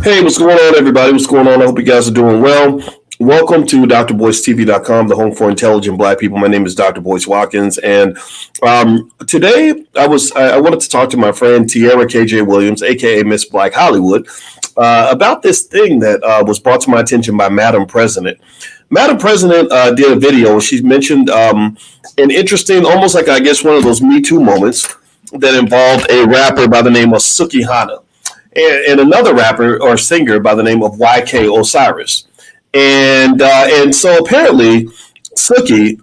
Hey, what's going on, everybody? What's going on? I hope you guys are doing well. Welcome to drboycetv.com, the home for intelligent Black people. My name is Dr. Boyce Watkins, and today I wanted to talk to my friend Tierra KJ Williams, aka Miss Black Hollywood, about this thing that was brought to my attention by Madam President. Madam President did a video. She mentioned an interesting, almost like I guess one of those Me Too moments that involved a rapper by the name of Sukihana and another rapper or singer by the name of YK Osiris. And so apparently Suki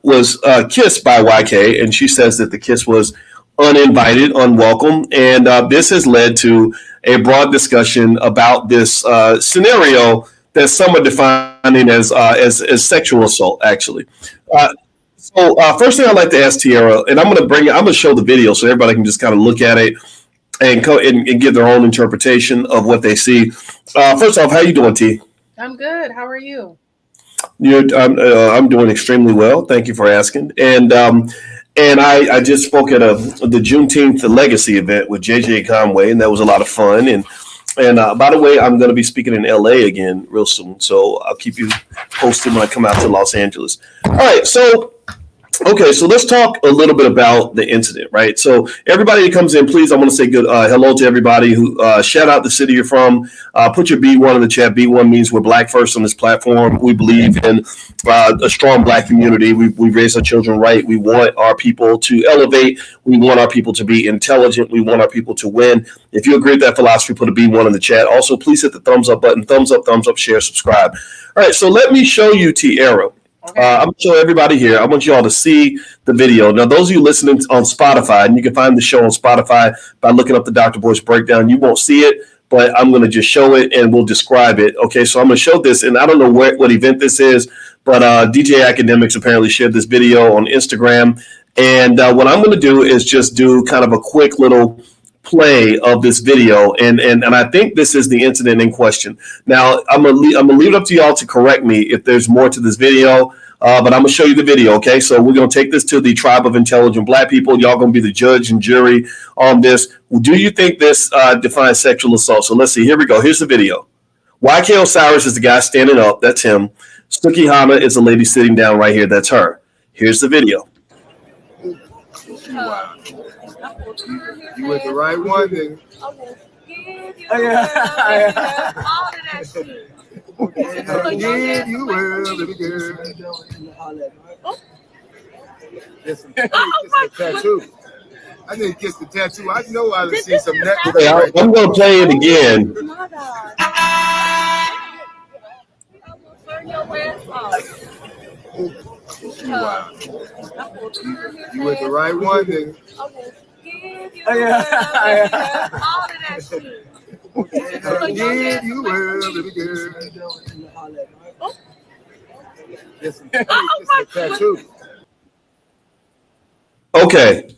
was kissed by YK, and she says that the kiss was uninvited, unwelcome, and this has led to a broad discussion about this scenario that some are defining as sexual assault. Actually, first thing I'd like to ask Tierra, and I'm going to show the video so everybody can just kind of look at it and give their own interpretation of what they see. First off, how you doing, T? I'm good. How are you? I'm doing extremely well. Thank you for asking. And I just spoke at the Juneteenth Legacy event with JJ Conway, and that was a lot of fun. And by the way, I'm going to be speaking in LA again real soon, so I'll keep you posted when I come out to Los Angeles. All right, so. Okay, so let's talk a little bit about the incident, right? So everybody that comes in, please, I want to say good hello to everybody who shout out the city you're from. Put your B1 in the chat. B1 means we're Black first on this platform. We believe in a strong Black community. We raise our children right. We want our people to elevate. We want our people to be intelligent. We want our people to win. If you agree with that philosophy, put a B1 in the chat. Also, please hit the thumbs up button. Thumbs up, share, subscribe. All right, so let me show you Tierra. Okay. I'm going to show everybody here. I want you all to see the video. Now, those of you listening on Spotify, and you can find the show on Spotify by looking up the Dr. Boyce Breakdown. You won't see it, but I'm going to just show it and we'll describe it. Okay, so I'm going to show this, and I don't know what event this is, but DJ Academics apparently shared this video on Instagram. And what I'm going to do is just do kind of a quick little play of this video, and I think this is the incident in question. Now, I'm gonna leave it up to y'all to correct me if there's more to this video, but I'm gonna show you the video. Okay, so we're gonna take this to the tribe of intelligent Black people. Y'all gonna be the judge and jury on this. Do you think this defines sexual assault? So let's see. Here we go. Here's the video. YK Osiris is the guy standing up. That's him. Sukihana is the lady sitting down right here. That's her. Here's the video. You with the right one, then. Give you will, baby girl. Listen, I need to kiss the tattoo. I need to kiss the tattoo. I know I've seen some neck. I'm gonna play it again. You with the right one, then. Give you will, baby girl. Listen, I need to kiss the tattoo. Okay,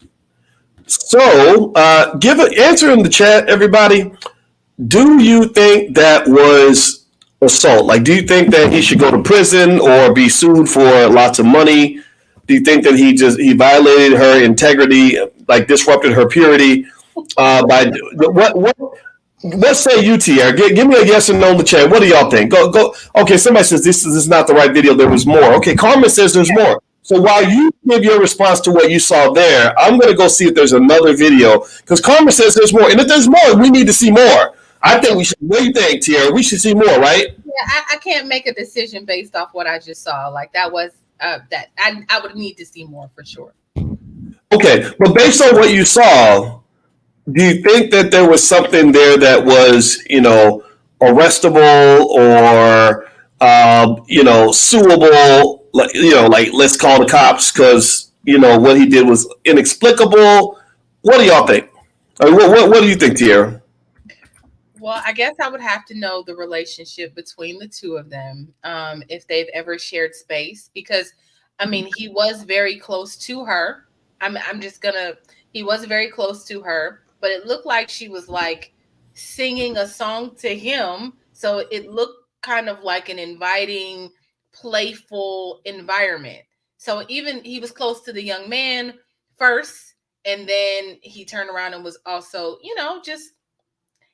so give an answer in the chat, everybody. Do you think that was assault? Like, do you think that he should go to prison or be sued for lots of money? Do you think that he violated her integrity, like disrupted her purity? By what say you, Tierra? Give me a yes or no in the chat. What do y'all think? Go. Okay, somebody says this is not the right video. There was more. Okay, Carmen says there's more. So while you give your response to what you saw there, I'm going to go see if there's another video, because Carmen says there's more. And if there's more, we need to see more. I think we should. What do you think, Tierra? We should see more, right? Yeah, I can't make a decision based off what I just saw. Like that was that I would need to see more for sure. Okay, but based on what you saw, do you think that there was something there that was, arrestable or, suable? Like let's call the cops because what he did was inexplicable. What do y'all think? What do you think, Tierra? Well, I guess I would have to know the relationship between the two of them, if they've ever shared space, because he was very close to her. He was very close to her, but it looked like she was like singing a song to him. So it looked kind of like an inviting, playful environment. So even he was close to the young man first, and then he turned around and was also, just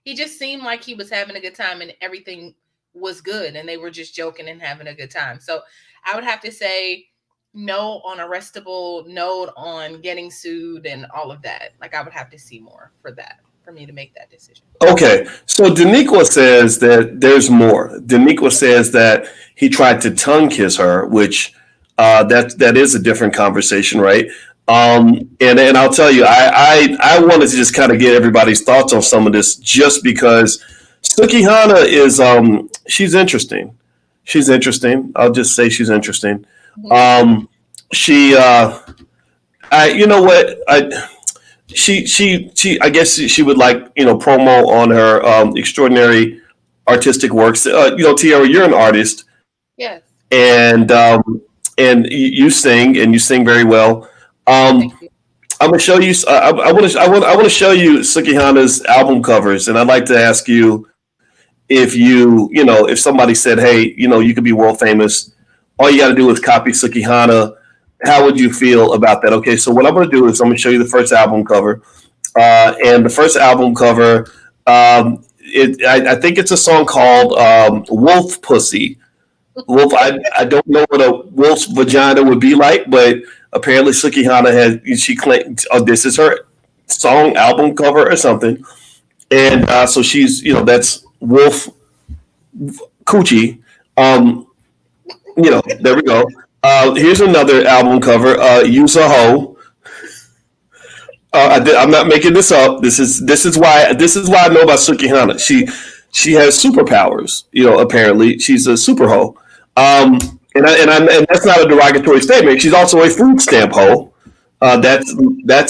He just seemed like he was having a good time and everything was good and they were just joking and having a good time. So I would have to say no on arrestable, no on getting sued and all of that. Like I would have to see more for that, for me to make that decision. Okay, so Daniqua says that there's more. Daniqua says that he tried to tongue kiss her, which that is a different conversation, right? And I'll tell you, I wanted to just kind of get everybody's thoughts on some of this, just because Sukihana is she's interesting. She's interesting. I'll just say she's interesting. She I you know what she I guess she would like, promo on her extraordinary artistic works. Tiara, you're an artist. Yes. And you sing, and you sing very well. I'm gonna show you. I want to show you Sukihana's album covers, and I'd like to ask you if if somebody said, hey, you could be world famous, all you got to do is copy Sukihana. How would you feel about that? Okay, so what I'm going to do is I'm going to show you the first album cover, and the first album cover, I think it's a song called "Wolf Pussy." Wolf. I don't know what a wolf's vagina would be like, but apparently Sukihana she claimed this is her song album cover or something, and so she's that's wolf coochie. There we go. Here's another album cover. Use a hoe. I'm not making this up. This is why I know about Sukihana. She has superpowers. Apparently she's a super hoe. And that's not a derogatory statement. She's also a food stamp hoe. That's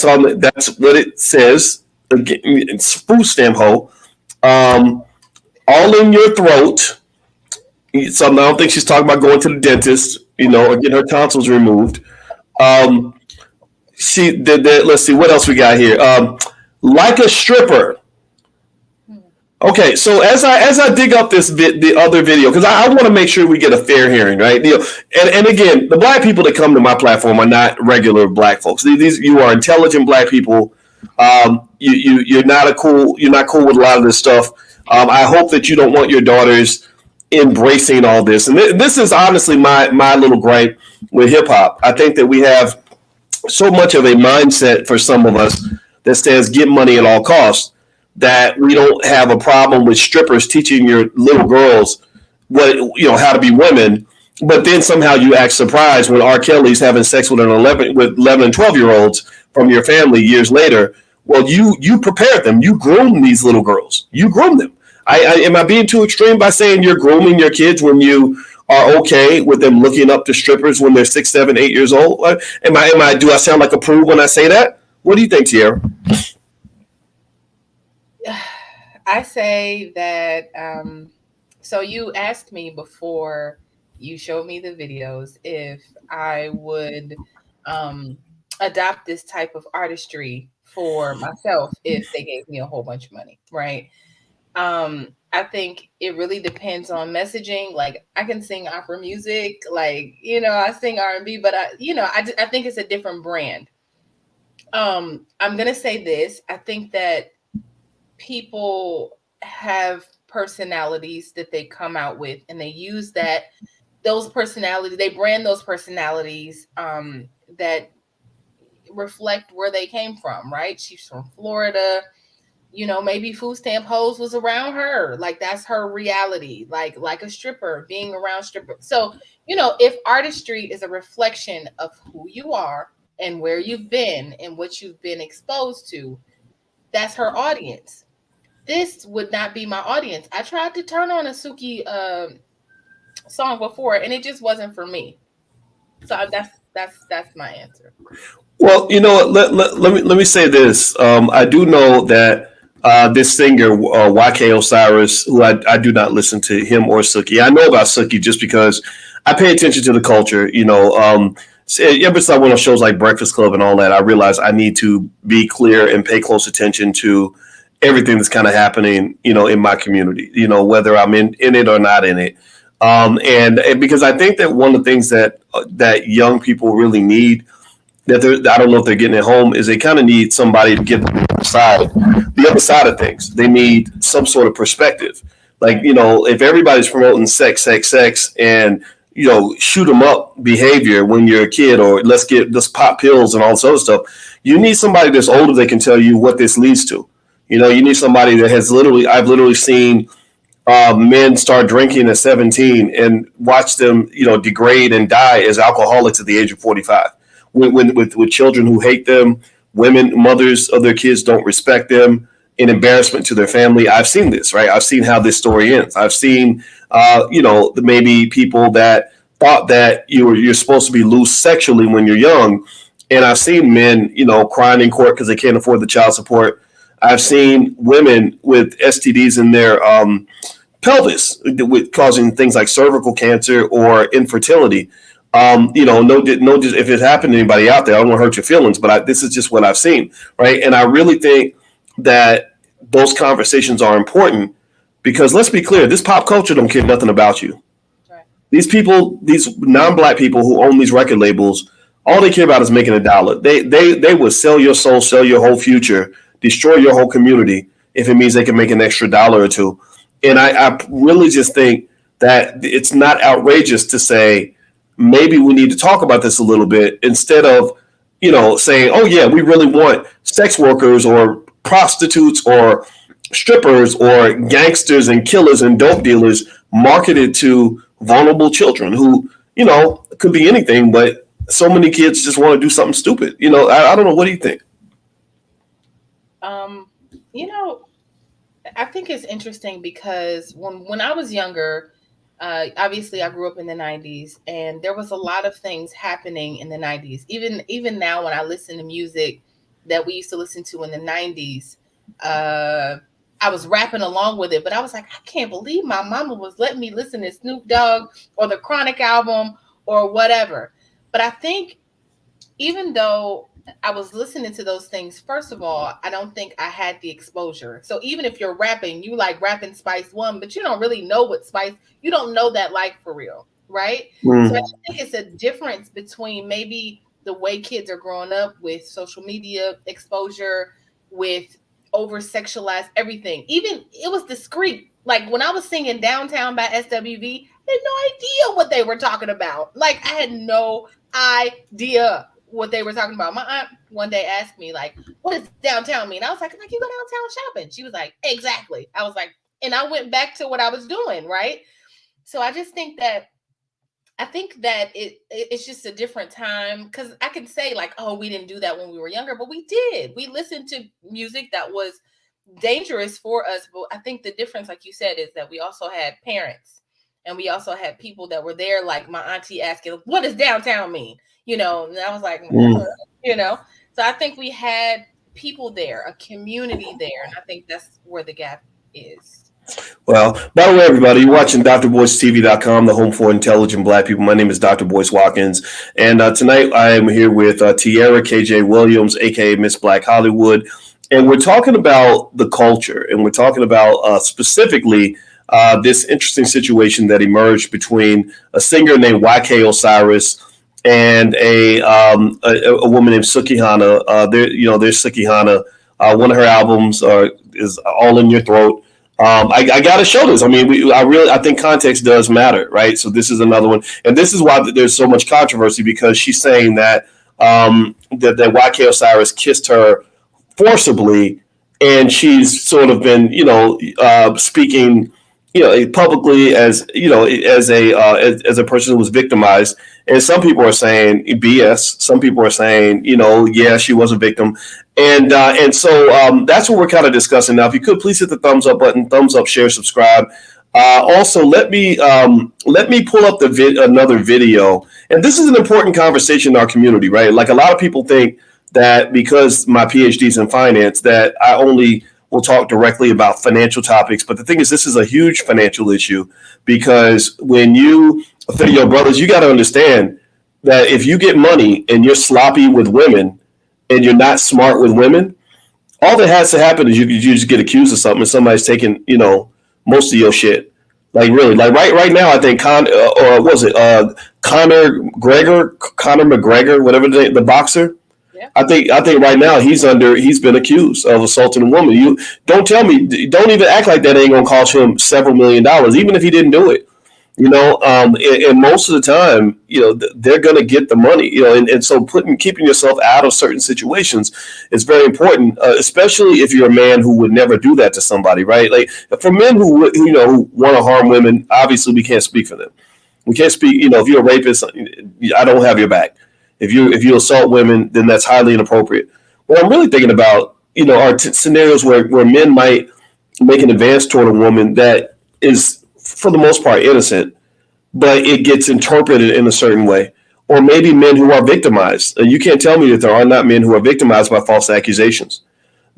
what it says. It's food stamp hoe. All in your throat. So I don't think she's talking about going to the dentist, or getting her tonsils removed. Let's see what else we got here. Like a stripper. Okay, so as I dig up the other video, because I want to make sure we get a fair hearing, right? And again, the black people that come to my platform are not regular black folks. You are intelligent black people. You're not cool with a lot of this stuff. I hope that you don't want your daughters embracing all this. And this is honestly my little gripe with hip hop. I think that we have so much of a mindset for some of us that says get money at all costs, that we don't have a problem with strippers teaching your little girls how to be women. But then somehow you act surprised when R. Kelly's having sex with 11 and 12-year-olds from your family years later. Well, you prepared them. You groomed these little girls. You groomed them. Am I being too extreme by saying you're grooming your kids when you are okay with them looking up to strippers when they're 6, 7, 8 years old? Do I sound like a prude when I say that? What do you think, Tiara? I say that. So you asked me before you showed me the videos if I would adopt this type of artistry for myself if they gave me a whole bunch of money, right? I think it really depends on messaging. Like I can sing opera music, I sing R&B, but I think it's a different brand. I'm gonna say this. I think that people have personalities that they come out with, and they use those personalities. They brand those personalities that reflect where they came from. Right? She's from Florida. Maybe food stamp hoes was around her. Like that's her reality. Like a stripper, being around strippers. So, if artistry is a reflection of who you are and where you've been and what you've been exposed to, that's her audience. This would not be my audience. I tried to turn on a Suki song before, and it just wasn't for me. So that's my answer. Well, let me say this. I do know that this singer, YK Osiris, who I do not listen to him or Suki. I know about Suki just because I pay attention to the culture. Ever since I went on shows like Breakfast Club and all that, I realized I need to be clear and pay close attention to everything that's kind of happening, in my community, whether I'm in it or not in it. And because I think that one of the things that young people really need, that I don't know if they're getting at home, is they kind of need somebody to give them the other side of things. They need some sort of perspective. Like, if everybody's promoting sex, and shoot 'em up behavior when you're a kid, or let's pop pills and all this other stuff, you need somebody that's older that can tell you what this leads to. You need somebody that I've literally seen men start drinking at 17 and watch them, degrade and die as alcoholics at the age of 45. With children who hate them, mothers of their kids don't respect them, an embarrassment to their family. I've seen this, right? I've seen how this story ends. I've seen, maybe people that thought that you're supposed to be loose sexually when you're young. And I've seen men, crying in court because they can't afford the child support. I've seen women with STDs in their pelvis, causing things like cervical cancer or infertility. If it happened to anybody out there, I don't want to hurt your feelings, but this is just what I've seen, right? And I really think that those conversations are important because let's be clear, this pop culture don't care nothing about you. Right. These people, these non-Black people who own these record labels, all they care about is making a dollar. They will sell your soul, sell your whole future, destroy your whole community if it means they can make an extra dollar or two. And I really just think that it's not outrageous to say, maybe we need to talk about this a little bit instead of, saying, oh, yeah, we really want sex workers or prostitutes or strippers or gangsters and killers and dope dealers marketed to vulnerable children who, could be anything. But so many kids just want to do something stupid. I don't know. What do you think? I think it's interesting because when I was younger, obviously I grew up in the 90s and there was a lot of things happening in the 90s. Even now when I listen to music that we used to listen to in the 90s, I was rapping along with it, but I was like, I can't believe my mama was letting me listen to Snoop Dogg or the Chronic album or whatever. But I think even though I was listening to those things, first of all, I don't think I had the exposure. So even if you're rapping, you like rapping Spice One, but you don't really know what Spice, you don't know that life for real, right? Mm. So I think it's a difference between maybe the way kids are growing up with social media exposure, with over-sexualized everything. Even it was discreet. Like when I was singing Downtown by SWV, I had no idea what they were talking about. Like I had no idea what they were talking about. My aunt one day asked me, like, what does downtown mean? I was like, you go downtown shopping. She was like, exactly. I was like, and I went back to what I was doing, right? So I just think that it's just a different time, because I can say like, oh, we didn't do that when we were younger, but we did. We listened to music that was dangerous for us. But I think the difference, like you said, is that we also had parents and we also had people that were there, like my auntie asking, what does downtown mean? And I was like, so I think we had people there, a community there. And I think that's where the gap is. Well, by the way, everybody, you're watching drboycetv.com, the home for intelligent Black people. My name is Dr. Boyce Watkins. And tonight I am here with Tierra KJ Williams, a.k.a. Miss Black Hollywood. And we're talking about the culture. And we're talking about specifically this interesting situation that emerged between a singer named YK Osiris and a woman named Sukihana. There's Sukihana. One of her albums is All in Your Throat. I got to show this. I mean, I think context does matter, right? So this is another one, and this is why there's so much controversy, because she's saying that that YK Osiris kissed her forcibly, and she's sort of been, speaking, publicly as a person who was victimized. And some people are saying BS. Some people are saying, yeah, she was a victim. And so that's what we're kind of discussing now. If you could please hit the thumbs up button, thumbs up, share, subscribe. Also, let me pull up another video. And this is an important conversation in our community, right? Like a lot of people think that because my PhD is in finance, that I only will talk directly about financial topics. But the thing is, this is a huge financial issue, because when you offend your brothers, you got to understand that if you get money and you're sloppy with women and you're not smart with women, all that has to happen is you just get accused of something and somebody's taking, most of your shit. Like really, like right now, I think Conor McGregor, whatever the boxer. I think right now he's been accused of assaulting a woman. You don't tell me, don't even act like that ain't gonna cost him several $1,000,000, even if he didn't do it. And most of the time, they're going to get the money, and so keeping yourself out of certain situations is very important, especially if you're a man who would never do that to somebody, right? Like for men who want to harm women, obviously we can't speak for them. We can't speak, if you're a rapist, I don't have your back. If you assault women, then that's highly inappropriate. What I'm really thinking about, are scenarios where men might make an advance toward a woman that is, for the most part, innocent, but it gets interpreted in a certain way. Or maybe men who are victimized. You can't tell me that there are not men who are victimized by false accusations.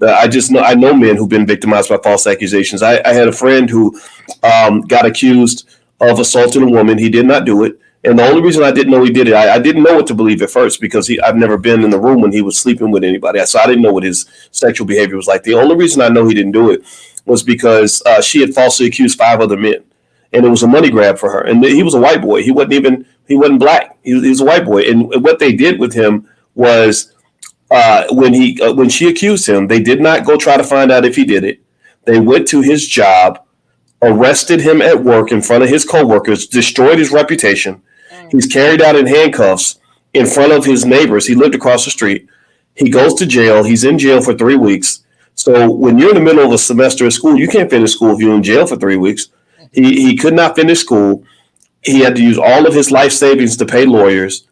I know men who've been victimized by false accusations. I had a friend who got accused of assaulting a woman. He did not do it. And the only reason I didn't know he did it, I didn't know what to believe at first because I've never been in the room when he was sleeping with anybody. So I didn't know what his sexual behavior was like. The only reason I know he didn't do it was because she had falsely accused 5 other men. And it was a money grab for her. And he was a white boy. He wasn't black. He was a white boy. And what they did with him was when she accused him, they did not go try to find out if he did it. They went to his job, arrested him at work in front of his coworkers, destroyed his reputation. He's carried out in handcuffs in front of his neighbors. He lived across the street. He goes to jail. He's in jail for 3 weeks. So when you're in the middle of a semester of school, you can't finish school if you're in jail for 3 weeks. He could not finish school. He had to use all of his life savings to pay lawyers.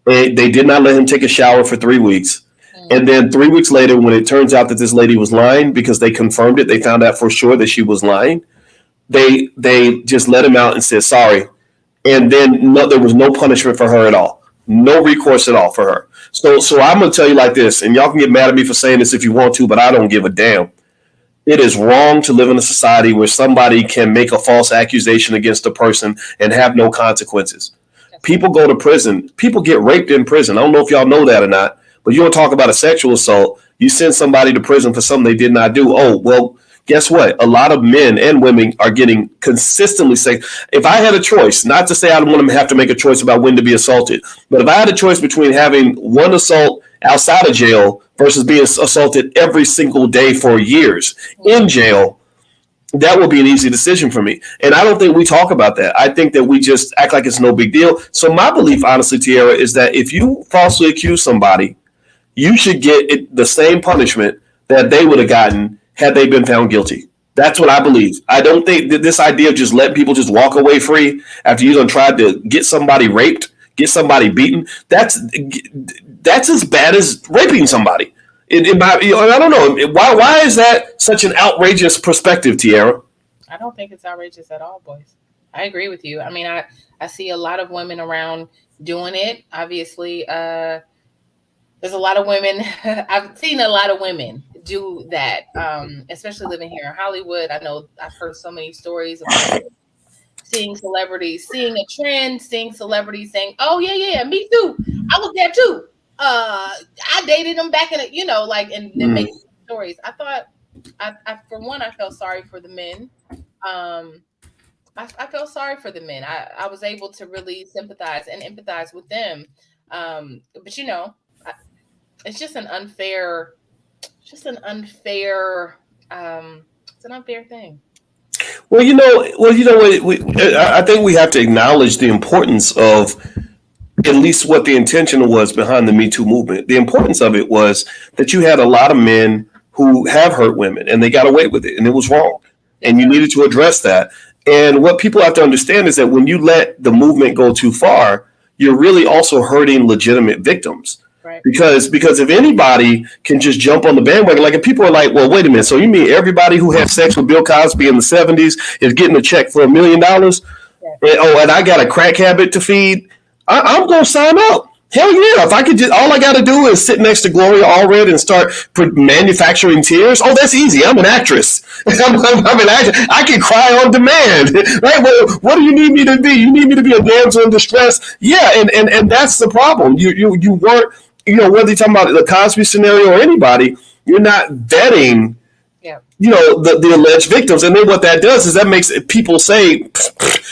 They did not let him take a shower for 3 weeks. And then 3 weeks later, when it turns out that this lady was lying because they confirmed it, they found out for sure that she was lying. They just let him out and said sorry. And then there was no punishment for her at all. No recourse at all for her. So I'm going to tell you like this, and y'all can get mad at me for saying this if you want to, but I don't give a damn. It is wrong to live in a society where somebody can make a false accusation against a person and have no consequences. People go to prison. People get raped in prison. I don't know if y'all know that or not, but you want to talk about a sexual assault. You send somebody to prison for something they did not do. Oh, well, guess what? A lot of men and women are getting consistently sick. If I had a choice, not to say I don't want to have to make a choice about when to be assaulted, but if I had a choice between having one assault outside of jail versus being assaulted every single day for years in jail, that would be an easy decision for me. And I don't think we talk about that. I think that we just act like it's no big deal. So my belief, honestly, Tiara, is that if you falsely accuse somebody, you should get the same punishment that they would have gotten had they been found guilty. That's what I believe. I don't think that this idea of just letting people just walk away free after you done tried to get somebody raped, get somebody beaten, that's as bad as raping somebody. I don't know. Why is that such an outrageous perspective, Tiara? I don't think it's outrageous at all, boys. I agree with you. I mean, I see a lot of women around doing it. Obviously, there's a lot of women. I've seen a lot of women do that, especially living here in Hollywood. I know I've heard so many stories about seeing celebrities, seeing a trend, seeing celebrities saying, "Oh yeah, me too. I was there too. I dated him back in and then making stories." I thought, I for one, I felt sorry for the men. I felt sorry for the men. I was able to really sympathize and empathize with them. But it's just an unfair. It's an unfair thing. Well, I think we have to acknowledge the importance of at least what the intention was behind the Me Too movement. The importance of it was that you had a lot of men who have hurt women and they got away with it and it was wrong. And you needed to address that. And what people have to understand is that when you let the movement go too far, you're really also hurting legitimate victims. Right. Because if anybody can just jump on the bandwagon, like if people are like, well, wait a minute, so you mean everybody who had sex with Bill Cosby in the 70s is getting a check for $1 million? Yeah. And I got a crack habit to feed? I'm going to sign up. Hell yeah. If I could just, all I got to do is sit next to Gloria Allred and start manufacturing tears. Oh, that's easy. I'm an actress. I'm an actress. I can cry on demand. Right? Well, what do you need me to be? You need me to be a damsel in distress? Yeah. And that's the problem. You weren't, whether you're talking about the Cosby scenario or anybody, you're not vetting, the alleged victims. And then what that does is that makes people say,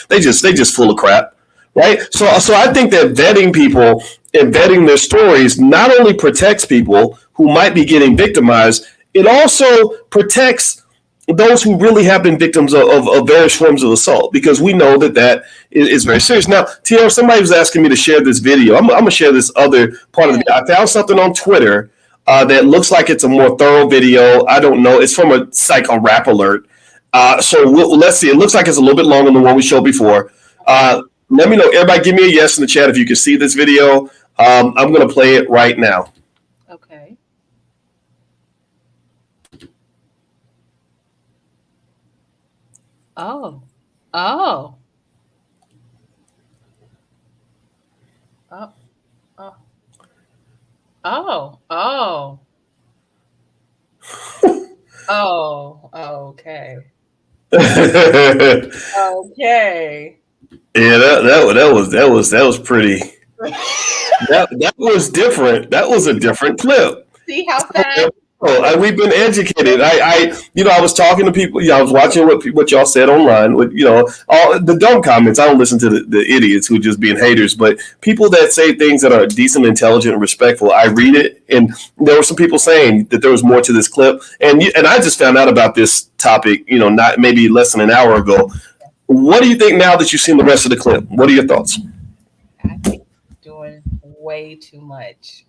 they just full of crap. Right. So I think that vetting people embedding their stories not only protects people who might be getting victimized, it also protects those who really have been victims of various forms of assault, because we know that is very serious. Now, TL, somebody was asking me to share this video. I'm going to share this other part of the video. I found something on Twitter that looks like it's a more thorough video. I don't know. It's from a site called Rap Alert. Let's see. It looks like it's a little bit longer than the one we showed before. Let me know. Everybody give me a yes in the chat if you can see this video. I'm going to play it right now. Okay. Oh. Oh. Oh. Oh. Oh. Oh. Oh. Okay. Okay. Yeah, that was pretty. That was different. That was a different clip. See how fast? We've been educated. I was talking to people. I was watching what y'all said online. With all the dumb comments. I don't listen to the idiots who are just being haters. But people that say things that are decent, intelligent, and respectful, I read it. And there were some people saying that there was more to this clip. And I just found out about this topic. Not maybe less than an hour ago. What do you think now that you've seen the rest of the clip? What are your thoughts? I think he's doing way too much.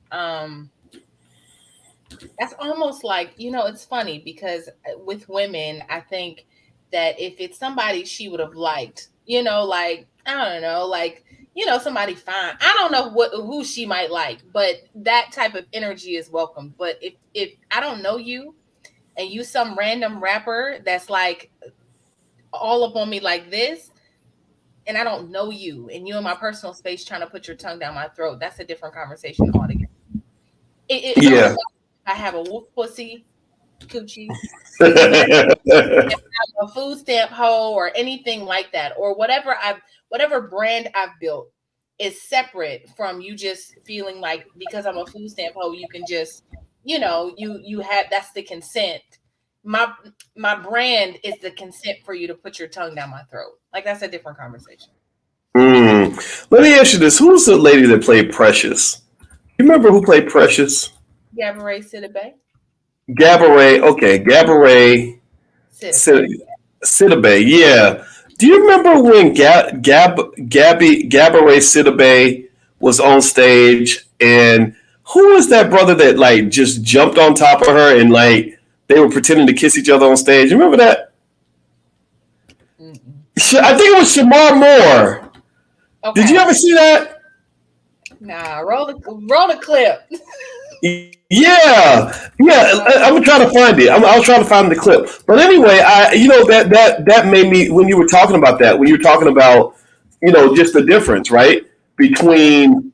That's almost like, it's funny because with women, I think that if it's somebody she would have liked, like, I don't know, like, somebody fine. I don't know who she might like, but that type of energy is welcome. But if I don't know you and you some random rapper that's like all up on me like this, and I don't know you, and you in my personal space trying to put your tongue down my throat, that's a different conversation altogether. Yeah. I have a wolf pussy, coochie, a food stamp hoe, or anything like that, or whatever brand I've built is separate from you just feeling like because I'm a food stamp hoe, you can just, you have, that's the consent. My brand is the consent for you to put your tongue down my throat. Like, that's a different conversation. Let me ask you this: who's the lady that played Precious? You remember who played Precious? Gabourey Sidibe. Gabourey. Okay, Gabourey Sidibe. Yeah. Do you remember when Gabourey Sidibe was on stage, and who was that brother that like just jumped on top of her and like they were pretending to kiss each other on stage? You remember that? I think it was Shamar Moore. Okay. Did you ever see that? Nah, roll the clip. Yeah. I'm gonna try to find it. I'll try to find the clip. But anyway, that made me, when you were talking about that, when you were talking about just the difference, right, between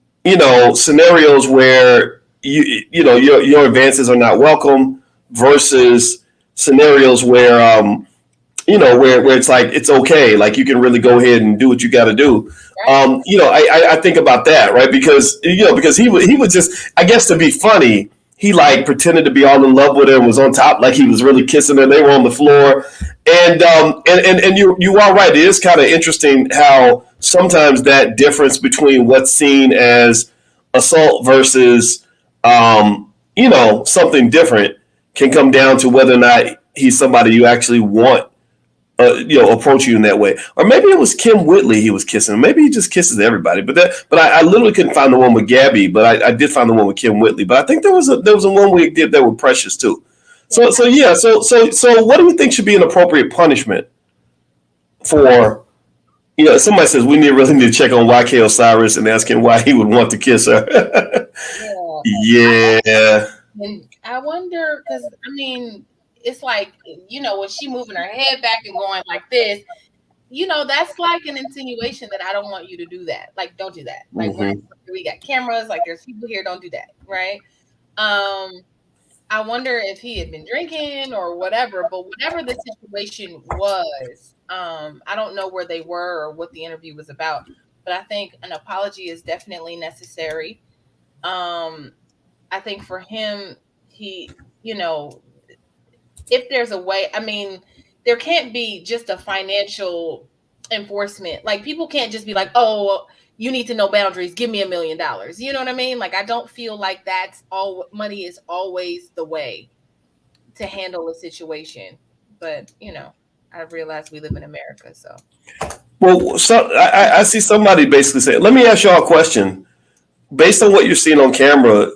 scenarios where your advances are not welcome versus scenarios where where it's like it's okay, like you can really go ahead and do what you got to do. I think about that, right? Because he would just, I guess, to be funny, he like pretended to be all in love with her and was on top, like he was really kissing her. They were on the floor, and you are right. It is kind of interesting how sometimes that difference between what's seen as assault versus something different can come down to whether or not he's somebody you actually want approach you in that way. Or maybe it was Kim Whitley he was kissing. Maybe he just kisses everybody. But I literally couldn't find the one with Gabby, but I did find the one with Kim Whitley. But I think there was a one we did that were Precious too. So what do you think should be an appropriate punishment for? Somebody says we really need to check on YK Osiris and ask him why he would want to kiss her. Yeah. And I wonder, because it's like, when she moving her head back and going like this, that's like an insinuation that I don't want you to do that. Like, don't do that. Like, we got cameras, like there's people here, don't do that. Right. I wonder if he had been drinking or whatever, but whatever the situation was, I don't know where they were or what the interview was about, but I think an apology is definitely necessary. I think for him, he, if there's a way, there can't be just a financial enforcement. Like, people can't just be like, oh, you need to know boundaries. Give me $1 million. You know what I mean? Like, I don't feel like that's all. Money is always the way to handle a situation. But, you know, I realize we live in America, so. Well, so I see somebody basically say, let me ask y'all a question. Based on what you're seeing on camera,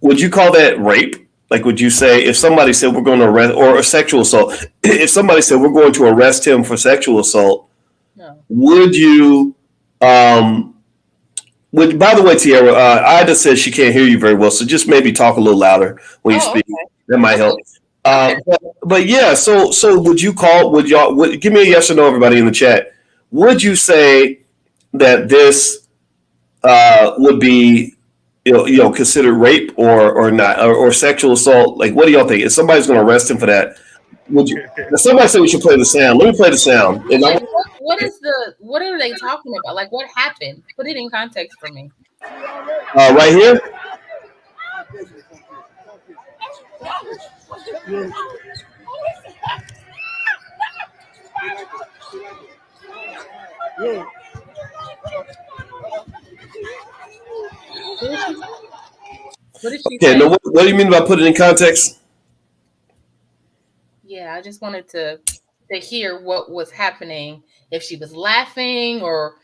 would you call that rape? Like, would you say if somebody said we're going to arrest, or a sexual assault, if somebody said we're going to arrest him for sexual assault, No. would you, by the way, Tierra, Ida says she can't hear you very well, so just maybe talk a little louder when you speak. Okay. That might help. Okay. But yeah, so would give me a yes or no, everybody in the chat. Would you say that this would be considered rape or not, or sexual assault? Like, what do y'all think? If somebody's going to arrest him for that, would you? Somebody said we should play the sound. Let me play the sound. And what are they talking about? Like, what happened? Put it in context for me. Right here. What did she Okay, say? now what do you mean by put it in context? Yeah, I just wanted to hear what was happening, if she was laughing, or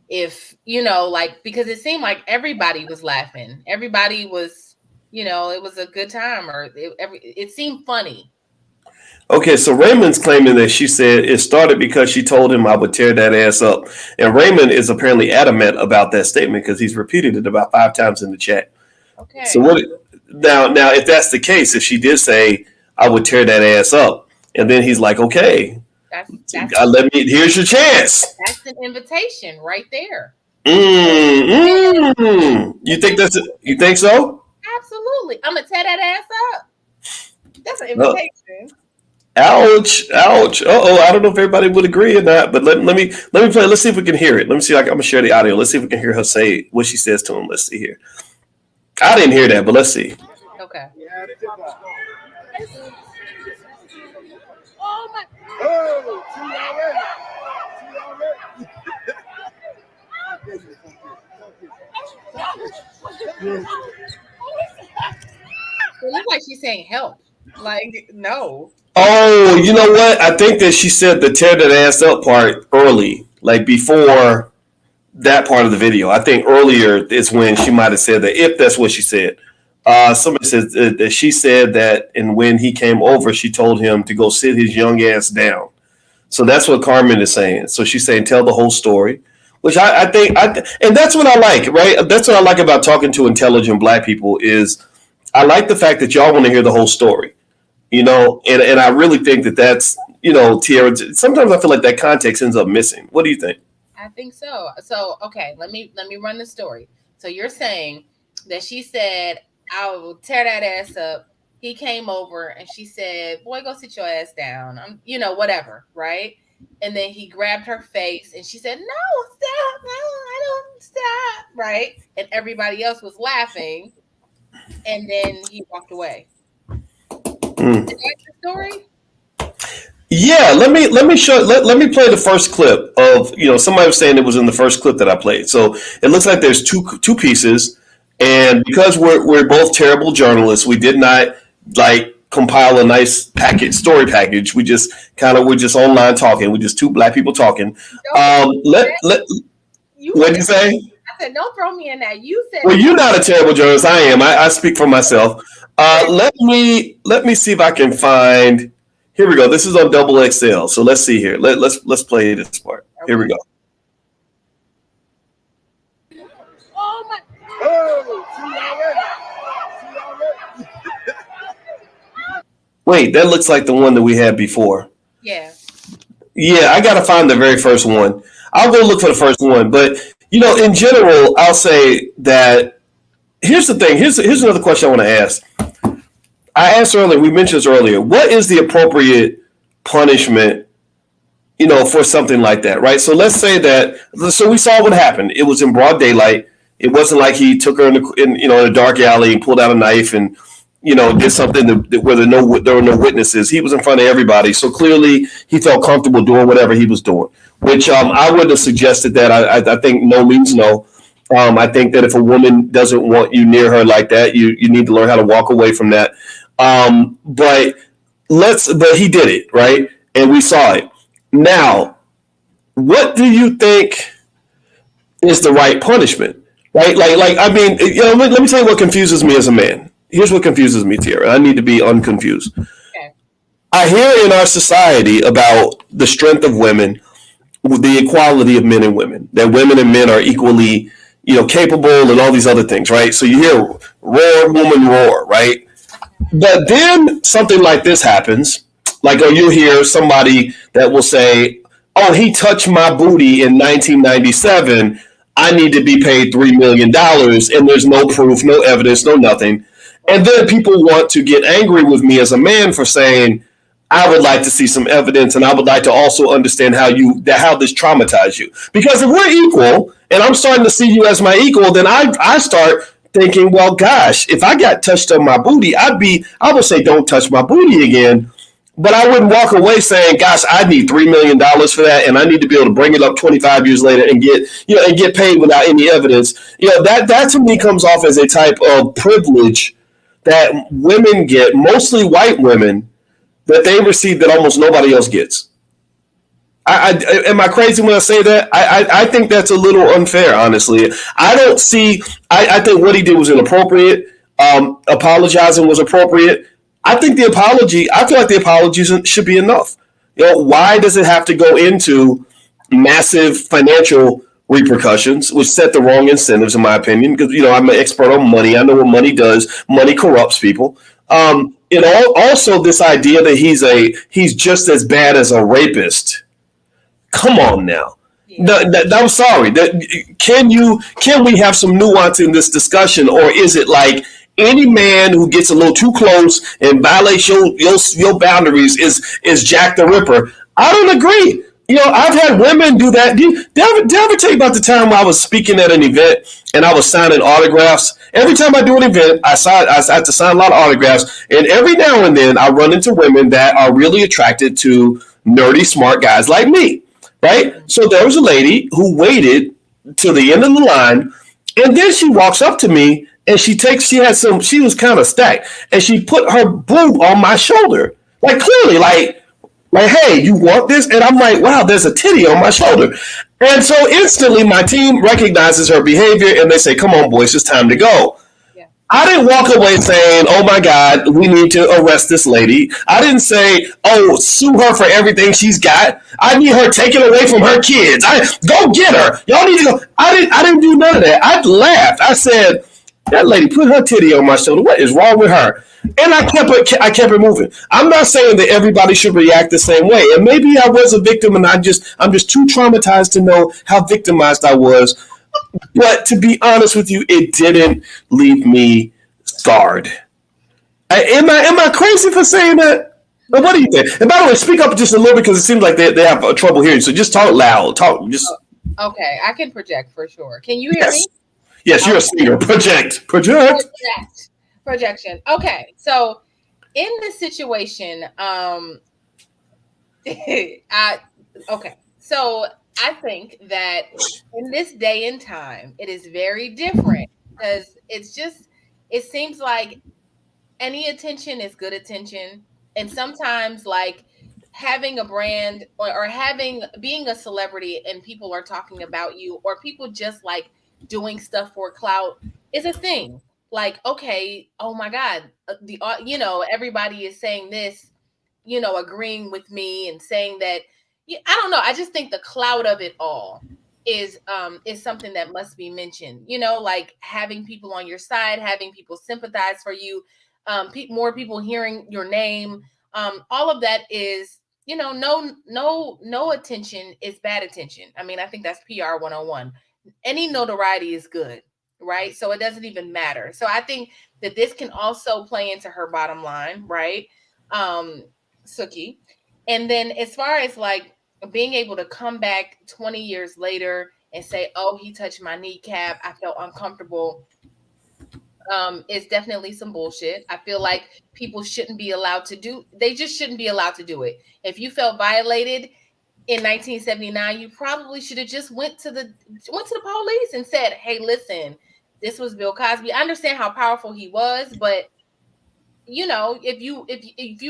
if, like, because it seemed like everybody was laughing. Everybody was, it was a good time, or it seemed funny. Okay, so Raymond's claiming that she said it started because she told him I would tear that ass up. And Raymond is apparently adamant about that statement because he's repeated it about 5 times in the chat. Okay. So now if that's the case, if she did say I would tear that ass up, and then he's like, okay, here's your chance. That's an invitation right there. You think so? Absolutely. I'm gonna tear that ass up. That's an invitation. Ouch. I don't know if everybody would agree or not, but let me play. Let's see if we can hear it. Let me see. I'm gonna share the audio. Let's see if we can hear her say what she says to him. Let's see here. I didn't hear that, but let's see. Okay. Oh my! Oh, It looks like she's saying help. Like, no. Oh, you know what? I think that she said the tear that ass up part early, like before that part of the video. I think earlier is when she might have said that, if that's what she said. Somebody says that she said that, and when he came over, she told him to go sit his young ass down. So that's what Carmen is saying. So she's saying tell the whole story, which I think, and that's what I like, right? That's what I like about talking to intelligent Black people is I like the fact that y'all want to hear the whole story, and I really think that that's, Tierra, sometimes I feel like that context ends up missing. What do you think? I think so. So, okay, let me run the story. So you're saying that she said, I will tear that ass up. He came over and she said, boy, go sit your ass down. Whatever, right? And then he grabbed her face and she said, no, stop. No, I don't stop. Right? And everybody else was laughing. And then he walked away. Is that the story? Yeah, let me show. Let me play the first clip of, somebody was saying it was in the first clip that I played. So it looks like there's two pieces, and because we're both terrible journalists, we did not compile a nice story package. We're just online talking. We're just two Black people talking. What did you say? I said, don't throw me in that. You said, well, you're not a terrible journalist. I am. I speak for myself. Let me see if I can find. Here we go. This is on Double XL. So let's see here. Let's play this part. Here we go. Oh my! Wait, that looks like the one that we had before. Yeah. Yeah, I gotta find the very first one. I'll go look for the first one. But in general, I'll say that here's the thing. Here's another question I want to ask. I asked earlier, we mentioned this earlier, what is the appropriate punishment, for something like that, right? So let's say that, so we saw what happened. It was in broad daylight. It wasn't like he took her in a dark alley and pulled out a knife and, did something where there were no witnesses. He was in front of everybody, so clearly he felt comfortable doing whatever he was doing. Which I would have suggested that. I think no means no. I think that if a woman doesn't want you near her like that, you need to learn how to walk away from that. But he did it, right, and we saw it. Now, what do you think is the right punishment? Right? I mean, let me tell you what confuses me as a man. Here's what confuses me, Tierra. I need to be unconfused. Okay. I hear in our society about the strength of women, the equality of men and women, that women and men are equally, capable and all these other things, right? So you hear roar, woman, roar, right? But then something like this happens, or you hear somebody that will say, oh, he touched my booty in 1997. I need to be paid $3 million. And there's no proof, no evidence, no nothing. And then people want to get angry with me as a man for saying, I would like to see some evidence, and I would like to also understand how this traumatized you. Because if we're equal, and I'm starting to see you as my equal, then I start thinking, well, gosh, if I got touched on my booty, I would say, don't touch my booty again. But I wouldn't walk away saying, gosh, I need $3 million for that, and I need to be able to bring it up 25 years later and get paid without any evidence. That to me comes off as a type of privilege that women get, mostly white women, that they receive that almost nobody else gets. Am I crazy when I say that? I think that's a little unfair, honestly. I don't see. I think what he did was inappropriate. Apologizing was appropriate. I think the apology. I feel like the apology should be enough. Why does it have to go into massive financial repercussions, which set the wrong incentives, in my opinion? Because I'm an expert on money. I know what money does. Money corrupts people. Also this idea that he's just as bad as a rapist. Come on now. Yeah. I'm sorry. Can we have some nuance in this discussion, or is it like any man who gets a little too close and violates your boundaries is Jack the Ripper? I don't agree. I've had women do that. Did I ever tell you about the time I was speaking at an event and I was signing autographs? Every time I do an event, I have to sign a lot of autographs. And every now and then I run into women that are really attracted to nerdy, smart guys like me. Right? So there was a lady who waited till the end of the line, and then she walks up to me and she was kind of stacked, and she put her boob on my shoulder. Like clearly, like, hey, you want this? And I'm like, wow, there's a titty on my shoulder. And so instantly my team recognizes her behavior and they say, come on, boys, it's time to go. Yeah. I didn't walk away saying, oh my God, we need to arrest this lady. I didn't say, oh, sue her for everything she's got. I need her taken away from her kids. Go get her. Y'all need to go. I didn't do none of that. I laughed. I said, that lady put her titty on my shoulder. What is wrong with her? And I kept it moving. I'm not saying that everybody should react the same way. And maybe I was a victim and I'm just too traumatized to know how victimized I was. But to be honest with you, it didn't leave me scarred. Am I crazy for saying that? But what do you think? And by the way, speak up just a little bit because it seems like they have trouble hearing. So just talk loud. Okay, I can project for sure. Can you hear me? Yes, you're a singer. Project. Projection. Okay, so in this situation, so I think that in this day and time, it is very different because it seems like any attention is good attention, and sometimes like having a brand or being a celebrity and people are talking about you, or people just like doing stuff for clout is a thing. Like, okay, oh my God, everybody is saying this, agreeing with me and saying that. I don't know. I just think the clout of it all is something that must be mentioned. Like having people on your side, having people sympathize for you, more people hearing your name. All of that is, no attention is bad attention. I mean, I think that's PR 101. Any notoriety is good, right? So it doesn't even matter. So I think that this can also play into her bottom line, right? Suki. And then as far as like being able to come back 20 years later and say, oh, he touched my kneecap, I felt uncomfortable. is definitely some bullshit. I feel like people shouldn't be allowed to do. They just shouldn't be allowed to do it. If you felt violated in 1979, you probably should have just went to the police and said, "Hey, listen, this was Bill Cosby. I understand how powerful he was, but if you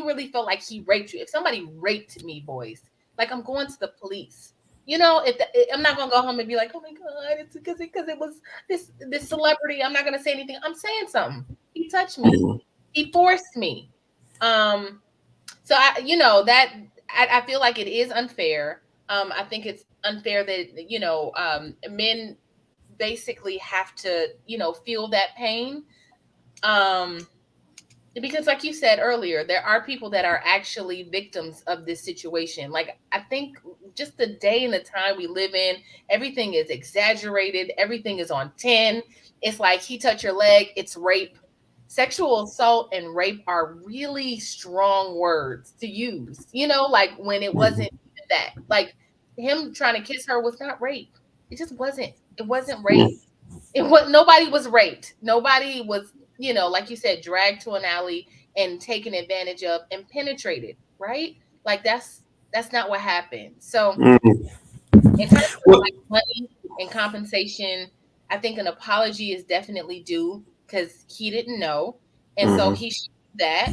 really felt like he raped you, if somebody raped me, boys, like I'm going to the police. I'm not gonna go home and be like, oh my god, it's because it was this celebrity. I'm not gonna say anything. I'm saying something. He touched me. He forced me. So I feel like it is unfair. I think it's unfair that men basically have to feel that pain. Because like you said earlier, there are people that are actually victims of this situation. Like, I think just the day and the time we live in, everything is exaggerated. Everything is on 10. It's like, he touched your leg, it's rape. Sexual assault and rape are really strong words to use, like when it wasn't even that. Like, him trying to kiss her was not rape. It just wasn't. It wasn't rape. Nobody was raped. Nobody was, like you said, dragged to an alley and taken advantage of and penetrated, right? Like, that's not what happened. So in terms of like money and compensation, I think an apology is definitely due because he didn't know. And so he should do that.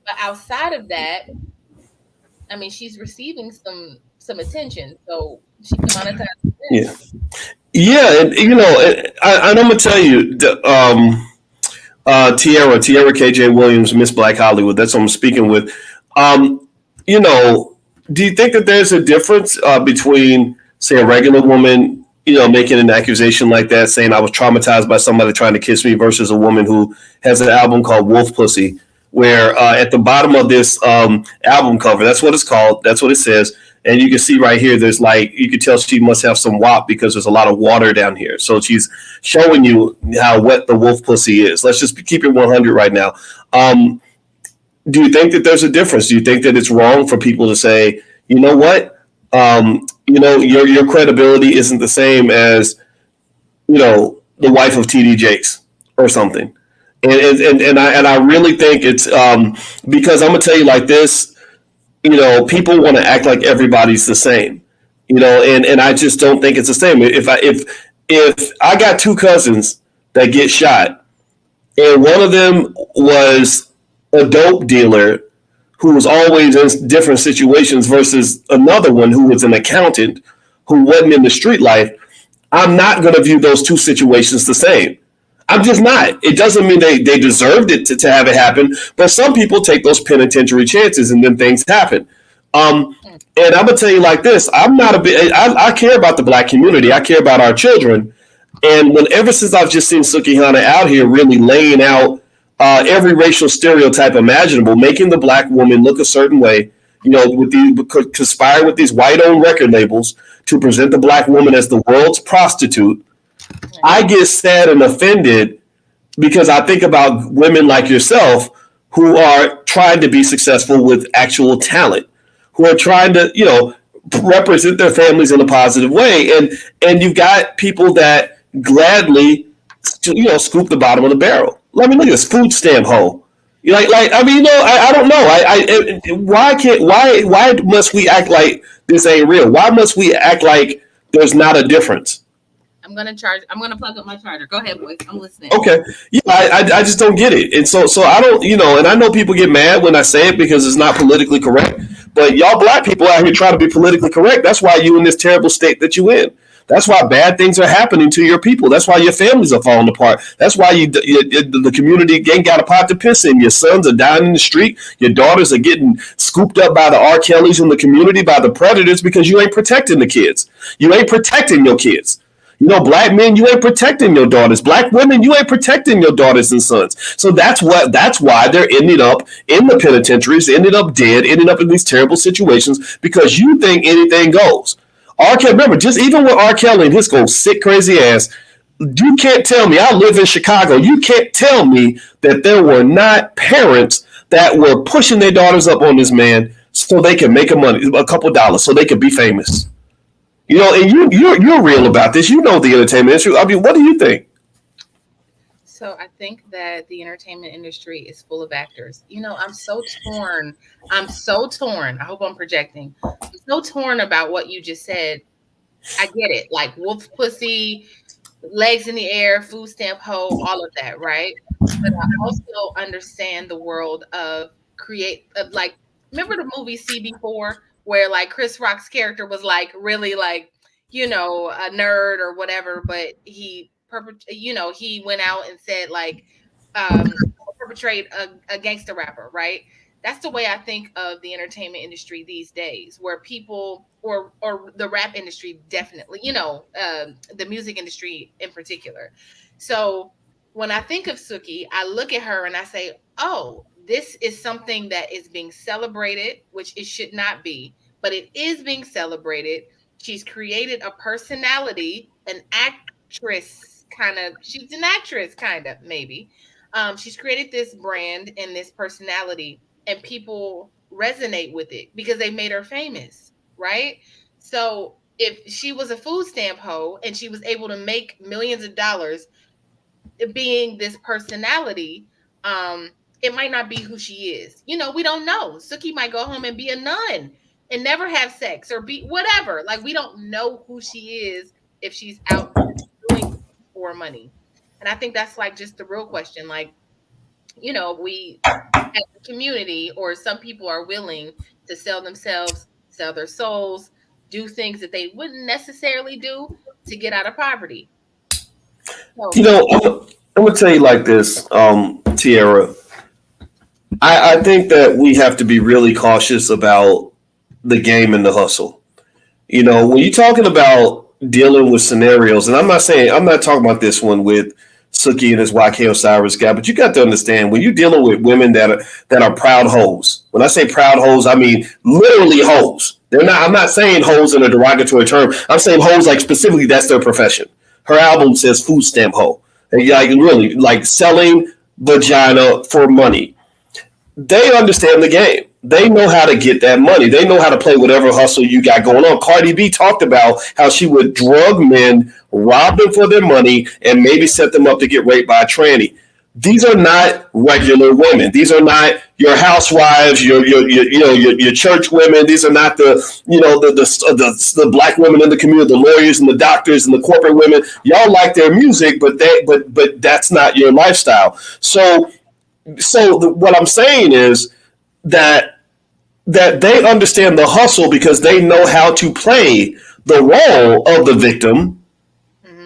But outside of that, I mean, she's receiving some attention. So she can monetize this. Yeah, and I'm gonna tell you, Tierra KJ Williams, Miss Black Hollywood. That's what I'm speaking with. Do you think that there's a difference between, say, a regular woman, making an accusation like that, saying I was traumatized by somebody trying to kiss me, versus a woman who has an album called Wolf Pussy, where at the bottom of this album cover, that's what it's called, that's what it says. And you can see right here, there's you can tell she must have some WAP because there's a lot of water down here. So she's showing you how wet the wolf pussy is. Let's just keep it 100 right now. Do you think that there's a difference? Do you think that it's wrong for people to say, you know what, your credibility isn't the same as, the wife of TD Jakes or something? And I really think it's because I'm gonna tell you like this. People want to act like everybody's the same, and I just don't think it's the same. If I got two cousins that get shot, and one of them was a dope dealer who was always in different situations versus another one who was an accountant who wasn't in the street life, I'm not going to view those two situations the same. I'm just not. It doesn't mean they deserved it to have it happen, but some people take those penitentiary chances and then things happen. And I'm gonna tell you like this: I'm not a bit. I care about the Black community. I care about our children. And ever since I've just seen Sukihana out here really laying out every racial stereotype imaginable, making the Black woman look a certain way, conspire with these white-owned record labels to present the Black woman as the world's prostitute. I get sad and offended because I think about women like yourself who are trying to be successful with actual talent, who are trying to, represent their families in a positive way. And you've got people that gladly, scoop the bottom of the barrel. Look at this food stamp hoe. I don't know. Why must we act like this ain't real? Why must we act like there's not a difference? I'm gonna plug up my charger. Go ahead, boys. I'm listening. Okay. Yeah, I just don't get it. And so I don't, and I know people get mad when I say it because it's not politically correct. But y'all Black people out here trying to be politically correct. That's why you in this terrible state that you in. That's why bad things are happening to your people. That's why your families are falling apart. That's why the community ain't got a pot to piss in. Your sons are dying in the street. Your daughters are getting scooped up by the R. Kellys in the community, by the predators, because you ain't protecting the kids. You ain't protecting your kids. Black men, you ain't protecting your daughters. Black women, you ain't protecting your daughters and sons. So that's why they're ending up in the penitentiaries, ending up dead, ending up in these terrible situations, because you think anything goes. R. Kelly, remember, just even with R. Kelly and his sick, crazy ass, you can't tell me, I live in Chicago, you can't tell me that there were not parents that were pushing their daughters up on this man so they can make a couple dollars, so they could be famous. And you're real about this. The entertainment industry. I mean, what do you think? So I think that the entertainment industry is full of actors. I'm so torn. I'm so torn. I hope I'm projecting. I'm so torn about what you just said. I get it. Like wolf pussy, legs in the air, food stamp hoe, all of that, right? But I also understand the world of like, remember the movie CB4 where like Chris Rock's character was like really like, a nerd or whatever, but he went out and said like um perpetrate a gangster rapper, right? That's the way I think of the entertainment industry these days, where people or the rap industry, definitely, the music industry in particular. So when I think of Suki, I look at her and I say, oh, this is something that is being celebrated, which it should not be, but it is being celebrated. She's created a personality, an actress kind of, she's an actress kind of, maybe. She's created this brand and this personality, and people resonate with it because they made her famous, right? So if she was a food stamp hoe and she was able to make millions of dollars being this personality, it might not be who she is. We don't know. Suki might go home and be a nun and never have sex or be whatever. Like, we don't know who she is if she's out doing for money. And I think that's like just the real question. Like, we as a community, or some people are willing to sell themselves, sell their souls, do things that they wouldn't necessarily do to get out of poverty. So, I'm gonna tell you like this, Tierra. I think that we have to be really cautious about the game and the hustle. When you're talking about dealing with scenarios, and I'm not talking about this one with Suki and this YK Osiris guy, but you got to understand when you're dealing with women that are proud hoes. When I say proud hoes, I mean literally hoes. They're not. I'm not saying hoes in a derogatory term. I'm saying hoes like specifically that's their profession. Her album says food stamp hoe. Like really, like selling vagina for money. They understand the game. They know how to get that money. They know how to play whatever hustle you got going on. Cardi B talked about how she would drug men, rob them for their money, and maybe set them up to get raped by a tranny. These are not regular women. These are not your housewives, your church women. These are not the black women in the community, the lawyers and the doctors and the corporate women. Y'all like their music, but that's not your lifestyle. So what I'm saying is that they understand the hustle because they know how to play the role of the victim,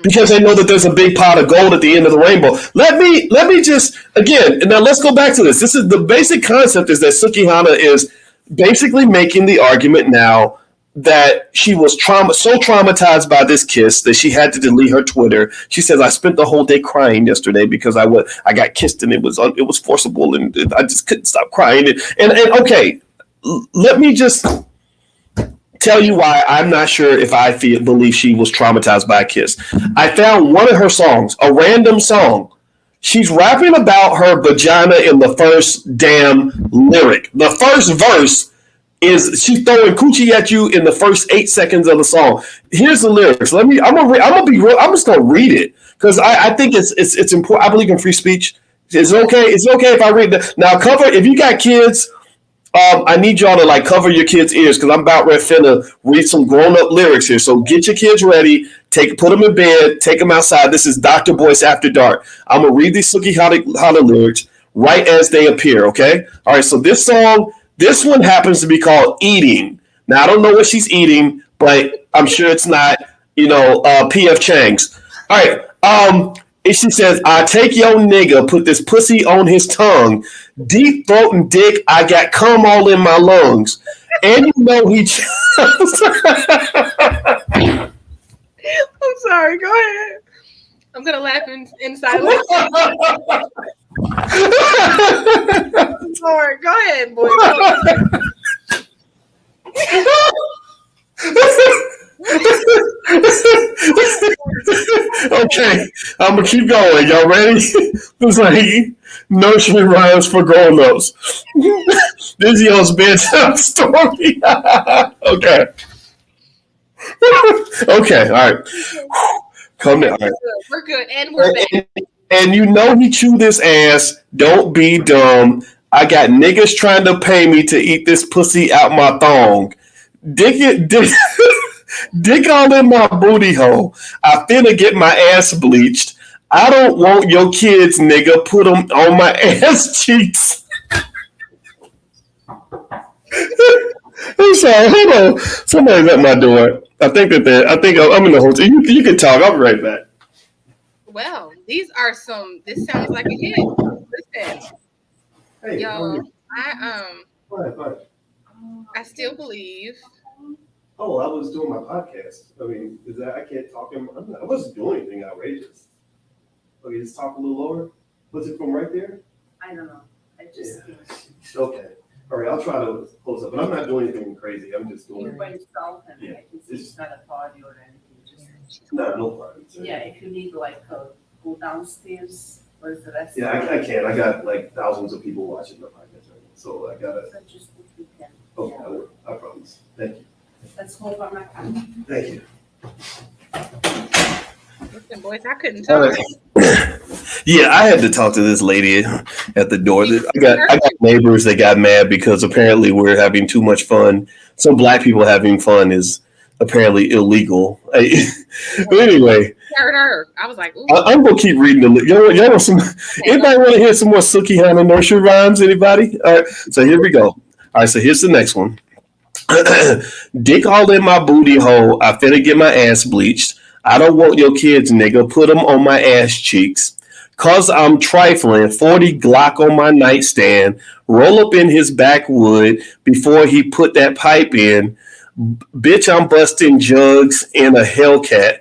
because they know that there's a big pot of gold at the end of the rainbow. Let me just again, and now let's go back to this. This is the basic concept, is that Sukihana is basically making the argument now that she was so traumatized by this kiss that she had to delete her Twitter. She says, "I spent the whole day crying yesterday because I got kissed and it was forcible and I just couldn't stop crying." And okay, let me just tell you why I'm not sure if I believe she was traumatized by a kiss. I found one of her songs, a random song. She's rapping about her vagina in the first damn lyric. The first verse is she's throwing coochie at you in the first 8 seconds of the song. Here's the lyrics. I'm just gonna read it because I think it's important. I believe in free speech. It's okay. It's okay if I read that. Now cover if you got kids. I need y'all to like cover your kids' ears because I'm about ready to read some grown-up lyrics here. So get your kids ready. Put them in bed. Take them outside. This is Dr. Boyce After Dark. I'm gonna read these Sukihana lyrics right as they appear. Okay. All right. So this one happens to be called "Eating." Now I don't know what she's eating, but I'm sure it's not P.F. Chang's. All right. And she says, "I take your nigga, put this pussy on his tongue, deep throat and dick. I got cum all in my lungs, and he." I'm sorry. Go ahead. I'm gonna laugh in silence. Sorry. Go ahead, boy. Okay, I'm gonna keep going. Y'all ready? It's like nursery rhymes for grown-ups. This is y'all's bedtime story. Okay. Okay, all right. Come down. All right. We're good. And we're back. And you know he chewed this ass. Don't be dumb. I got niggas trying to pay me to eat this pussy out my thong. Dick it, dick, dick all in my booty hole. I finna get my ass bleached. I don't want your kids, nigga. Put them on my ass cheeks. I'm sorry. Hold on. Somebody's at my door. I think I'm in the hotel. You can talk. I'll be right back. Well, this sounds like a hit. Listen, Hey, yo, I fine. I still believe. Oh, I was doing my podcast. I mean, I can't talk I wasn't doing anything outrageous. Okay, just talk a little lower. Was it from right there? I don't know. I just Okay. All right, I'll try to close up, but I'm not doing anything crazy. I'm just doing. you're by yourself and Yeah. I can see it's not a party or anything. Just No problem. yeah, if you need like go downstairs, where's the rest? Yeah, I can. I got like thousands of people watching the podcast right now, so I gotta. So just if you can. Oh, I will. I promise. Thank you. Let's hope I'm not coming. Thank you. Listen, boys, I couldn't talk. Yeah, I had to talk to this lady at the door. I got neighbors that got mad because apparently we're having too much fun. Some black people having fun is apparently illegal. But anyway, Heard her. I was like, ooh. I'm gonna keep reading the. Y'all want some? Anybody want to hear some more Sukihana nursery rhymes? Anybody? All right. So here we go. All right. So here's the next one. Dick all in my booty hole. I finna get my ass bleached. I don't want your kids, nigga. Put them on my ass cheeks. Cause I'm trifling. 40 Glock on my nightstand. Roll up in his backwood before he put that pipe in. Bitch, I'm busting jugs in a Hellcat.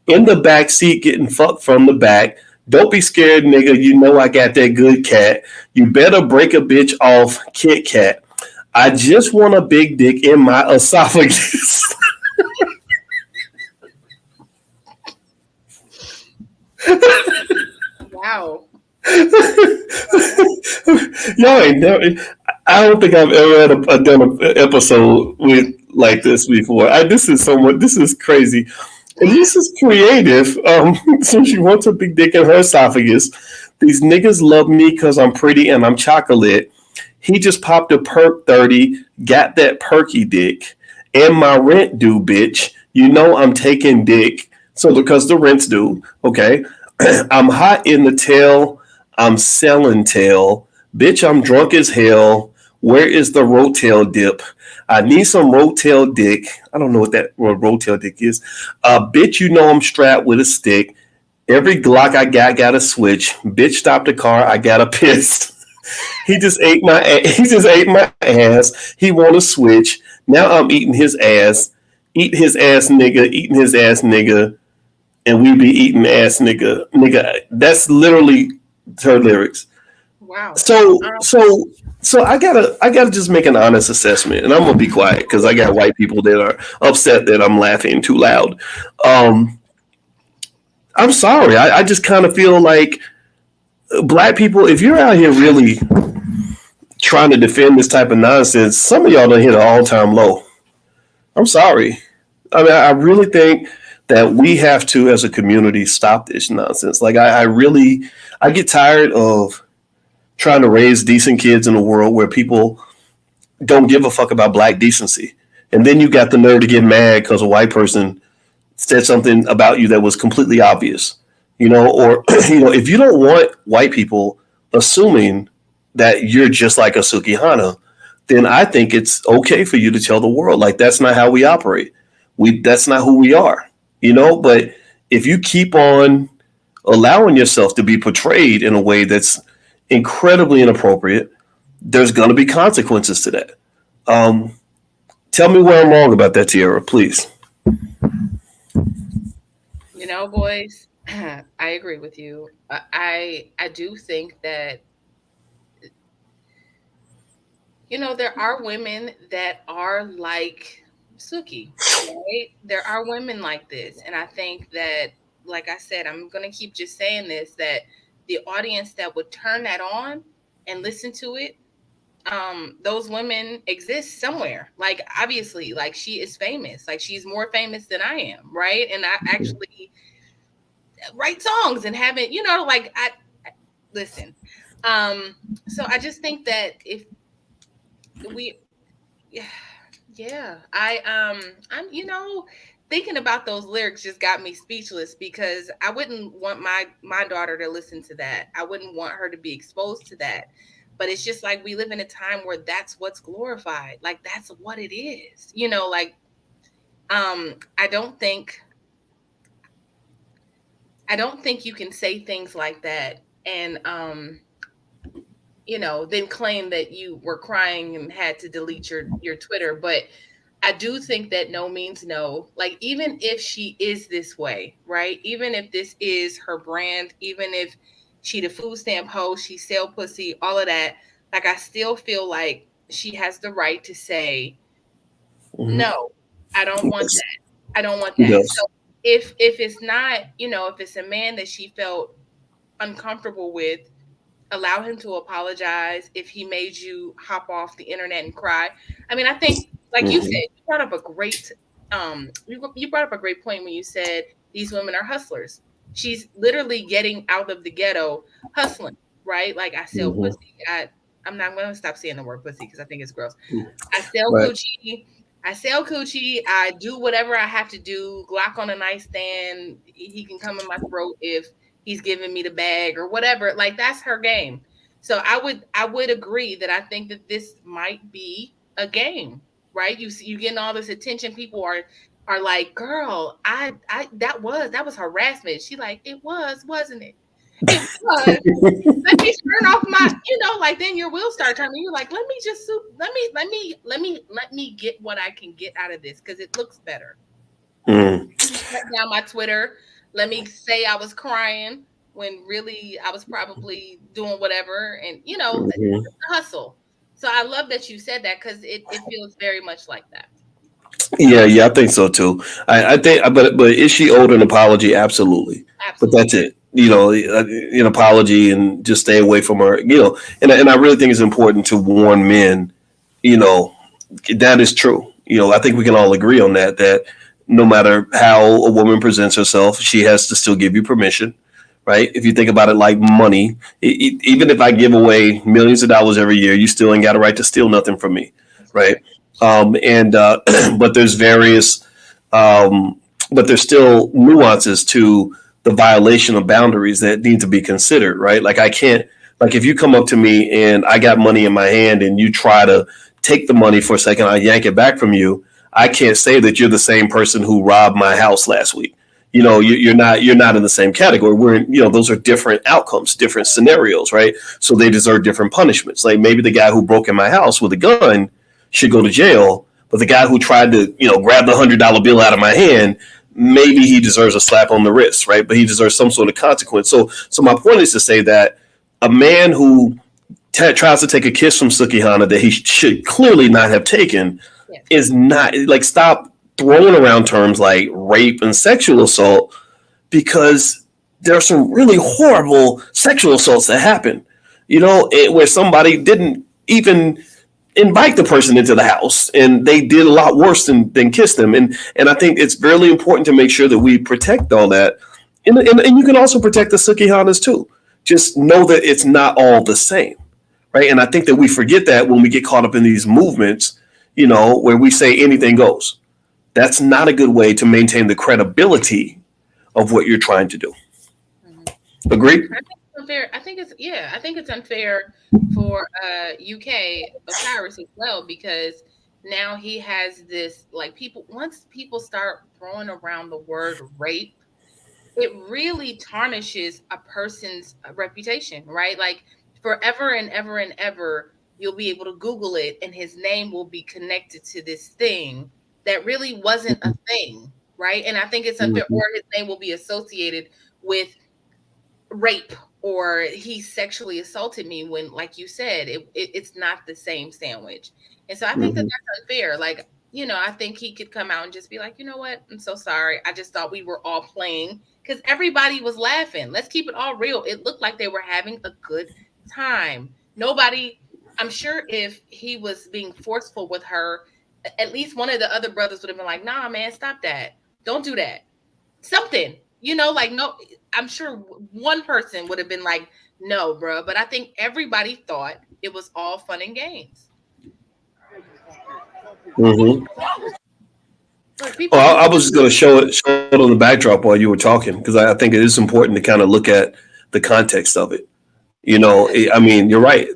In the back seat getting fucked from the back. Don't be scared, nigga. You know I got that good cat. You better break a bitch off Kit Kat. I just want a big dick in my esophagus. Wow. Y'all ain't never. I don't think I've ever done an episode with like this before. This is crazy. And this is creative. So she wants a big dick in her esophagus. These niggas love me because I'm pretty and I'm chocolate. He just popped a perk 30, got that perky dick. And my rent due, bitch. You know I'm taking dick. So because the rent's due, okay. I'm hot in the tail. I'm selling tail. Bitch, I'm drunk as hell. Where is the rotel dip? I need some rotel dick. I don't know what rotel dick is. Bitch, you know I'm strapped with a stick. Every Glock I got a switch. Bitch, stop the car. I got a piss. He just ate my ass. He want to switch. Now I'm eating his ass. Eat his ass, nigga. Eating his ass, nigga. And we be eating ass, nigga. Nigga. That's literally her lyrics. Wow. So I gotta just make an honest assessment, and I'm gonna be quiet because I got white people that are upset that I'm laughing too loud. I'm sorry. I just kind of feel like black people, if you're out here really trying to defend this type of nonsense, some of y'all done hit an all-time low. I'm sorry. I mean, I really think that we have to, as a community, stop this nonsense. Like, I get tired of trying to raise decent kids in a world where people don't give a fuck about black decency. And then you got the nerve to get mad because a white person said something about you that was completely obvious, or, if you don't want white people assuming that you're just like a Sukihana, then I think it's okay for you to tell the world, like, that's not how we operate. That's not who we are, but if you keep on allowing yourself to be portrayed in a way that's incredibly inappropriate, there's going to be consequences to that. Tell me where I'm wrong about that, Tiara, please. Boys, I agree with you. I do think that, there are women that are like Suki, right? There are women like this. And I think that, like I said, I'm going to keep just saying this, that the audience that would turn that on and listen to it, those women exist somewhere. Like, obviously, like, she is famous. Like, she's more famous than I am, right? And I actually, write songs and haven't, like I listen. So I just think that if we, yeah, I'm, thinking about those lyrics just got me speechless because I wouldn't want my daughter to listen to that. I wouldn't want her to be exposed to that. But it's just like we live in a time where that's what's glorified. Like that's what it is. Like I don't think you can say things like that and then claim that you were crying and had to delete your Twitter. But I do think that no means no. Like even if she is this way, right? Even if this is her brand, even if she the food stamp host, she sell pussy, all of that, like I still feel like she has the right to say, Mhm. no, I don't want Yes, that. I don't want he that. does. So if it's not, if it's a man that she felt uncomfortable with, allow him to apologize if he made you hop off the internet and cry. I mean, I think, like you said, Mhm. you brought up a great point when you said these women are hustlers. She's literally getting out of the ghetto, hustling, right? Like I sell Mhm. pussy. I'm not going to stop saying the word pussy because I think it's gross. I sell Right. coochie. I sell coochie. I do whatever I have to do. Glock on a nightstand. He can come in my throat if he's giving me the bag or whatever. Like that's her game. So I would agree that I think that this might be a game, right? You see, you getting all this attention. People are like, girl, I that was harassment. She like, it was, wasn't it? It was. Let me turn off my, like then your wheels start turning. You're like, let me just let me get what I can get out of this because it looks better. Mm. Let me shut down my Twitter. Let me say I was crying when really I was probably doing whatever, and Mhm. hustle. So I love that you said that because it feels very much like that. Yeah, yeah, I think so too. I think, but is she owed an apology? Absolutely. But that's Absolutely. it. An apology and just stay away from her. And I really think it's important to warn men. You know, that is true. I think we can all agree on that. That no matter how a woman presents herself, she has to still give you permission, right? If you think about it like money, even if I give away millions of dollars every year, you still ain't got a right to steal nothing from me, That's right? correct. And but there's various, um, but there's still nuances to the violation of boundaries that need to be considered, right? Like I can't, like if you come up to me and I got money in my hand and you try to take the money for a second, I yank it back from you. I can't say that you're the same person who robbed my house last week. You're not in the same category. We're in, those are different outcomes, different scenarios, right? So they deserve different punishments. Like maybe the guy who broke in my house with a gun should go to jail, but the guy who tried to grab the $100 bill out of my hand, maybe he deserves a slap on the wrist, right? But he deserves some sort of consequence. So my point is to say that a man who tries to take a kiss from Sukihana that he should clearly not have taken Yes. is not like, stop throwing around terms like rape and sexual assault, because there are some really horrible sexual assaults that happen, where somebody didn't even invite the person into the house and they did a lot worse than kiss them. And I think it's really important to make sure that we protect all that. And you can also protect the Sukihanas too. Just know that it's not all the same, right? And I think that we forget that when we get caught up in these movements, where we say anything goes. That's not a good way to maintain the credibility of what you're trying to do. Mhm. Agree? I think it's unfair. I think it's unfair for UK Osiris as well because now he has this like people once people start throwing around the word rape, it really tarnishes a person's reputation, right? Like forever and ever and ever, you'll be able to Google it and his name will be connected to this thing that really wasn't a thing, right? And I think it's unfair, Mhm. or his name will be associated with rape or he sexually assaulted me when like you said it's not the same sandwich. And so I think that Mhm. that's unfair. Like I think he could come out and just be like, you know what, I'm so sorry, I just thought we were all playing because everybody was laughing. Let's keep it all real. It looked like they were having a good time. Nobody, I'm sure if he was being forceful with her, at least one of the other brothers would have been like, nah man, stop that, don't do that, something. You know, like, no, I'm sure one person would have been like, no, bro. But I think everybody thought it was all fun and games. Mm-hmm. Like people Well, I was just going to show it on the backdrop while you were talking, because I think it is important to kind of look at the context of it. You know, I mean, you're right.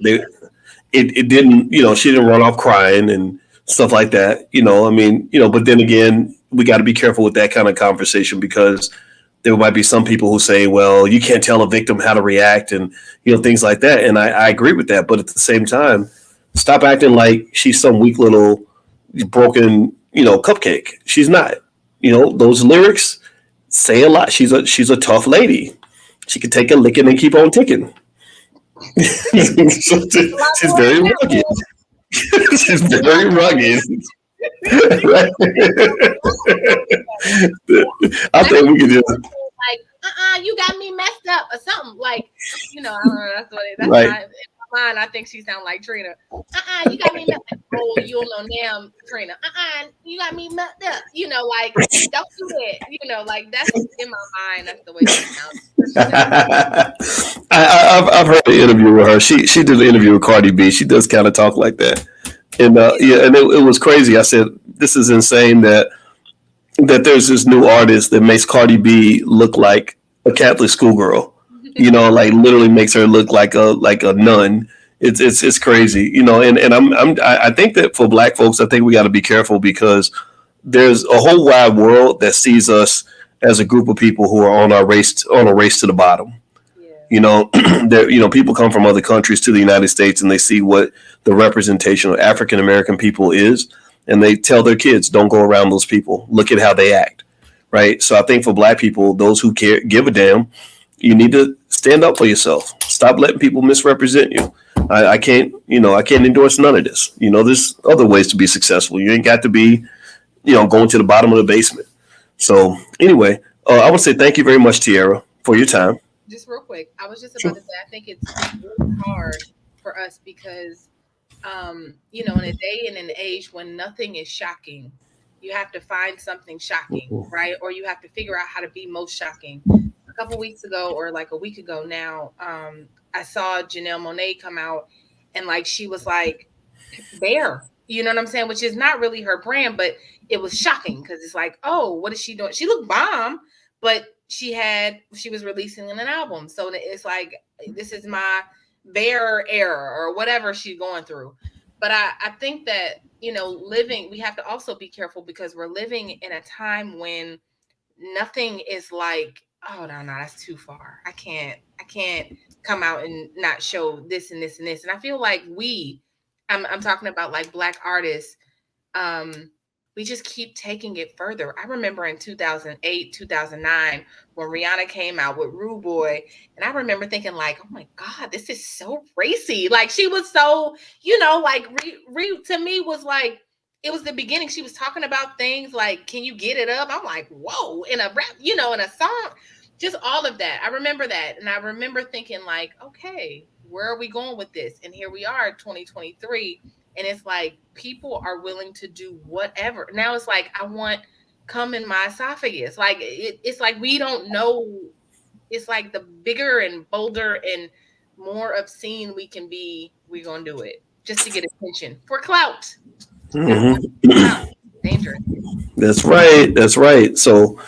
It didn't, she didn't run off crying and stuff like that. I mean, but then again, we got to be careful with that kind of conversation, because there might be some people who say, well, you can't tell a victim how to react and, things like that. And I agree with that. But at the same time, stop acting like she's some weak little broken, cupcake. She's not. Those lyrics say a lot. She's a tough lady. She can take a licking and keep on ticking. She's very rugged. She's very rugged. I think we could just like, you got me messed up or something. Like, I don't know. That's right. In my mind, I think she sounds like Trina. You got me messed up. Oh, you don't know now, Trina. You got me messed up. Like, don't do that. Like, that's in my mind. That's the way she sounds. I've heard an interview with her. She did an interview with Cardi B. She does kind of talk like that. And and it was crazy. I said, this is insane that there's this new artist that makes Cardi B look like a Catholic schoolgirl. Like literally makes her look like a nun. It's crazy. And I think that for Black folks, I think we got to be careful, because there's a whole wide world that sees us as a group of people who are on a race to the bottom. People come from other countries to the United States, and they see what the representation of African American people is, and they tell their kids, don't go around those people. Look at how they act. Right. So I think for Black people, those who give a damn, you need to stand up for yourself. Stop letting people misrepresent you. I can't endorse none of this. There's other ways to be successful. You ain't got to be, going to the bottom of the basement. So anyway, I want to say thank you very much, Tiara, for your time. Just real quick, I was just about to say, I think it's really hard for us because, in a day and an age when nothing is shocking, you have to find something shocking, right? Or you have to figure out how to be most shocking. A couple weeks ago, or like a week ago now, I saw Janelle Monáe come out, and like she was like Bear, you know what I'm saying? Which is not really her brand, but it was shocking because it's like, oh, what is she doing? She looked bomb, but she was releasing an album, so it's like, this is my Bear era or whatever she's going through. But I think that we have to also be careful, because we're living in a time when nothing is like, oh no, that's too far. I can't come out and not show this and this and this. And I feel like I'm talking about like Black artists, we just keep taking it further. I remember in 2008, 2009, when Rihanna came out with Rude Boy, and I remember thinking like, oh my God, this is so racy. Like she was so, like to me was like, it was the beginning. She was talking about things like, can you get it up? I'm like, whoa, in a rap, in a song, just all of that. I remember that. And I remember thinking like, okay, where are we going with this? And here we are, 2023. And it's like, people are willing to do whatever. Now it's like, I want cum in my esophagus. Like, it's like, we don't know. It's like the bigger and bolder and more obscene we can be, we're going to do it just to get attention for clout. Mm-hmm. Dangerous. That's right. So,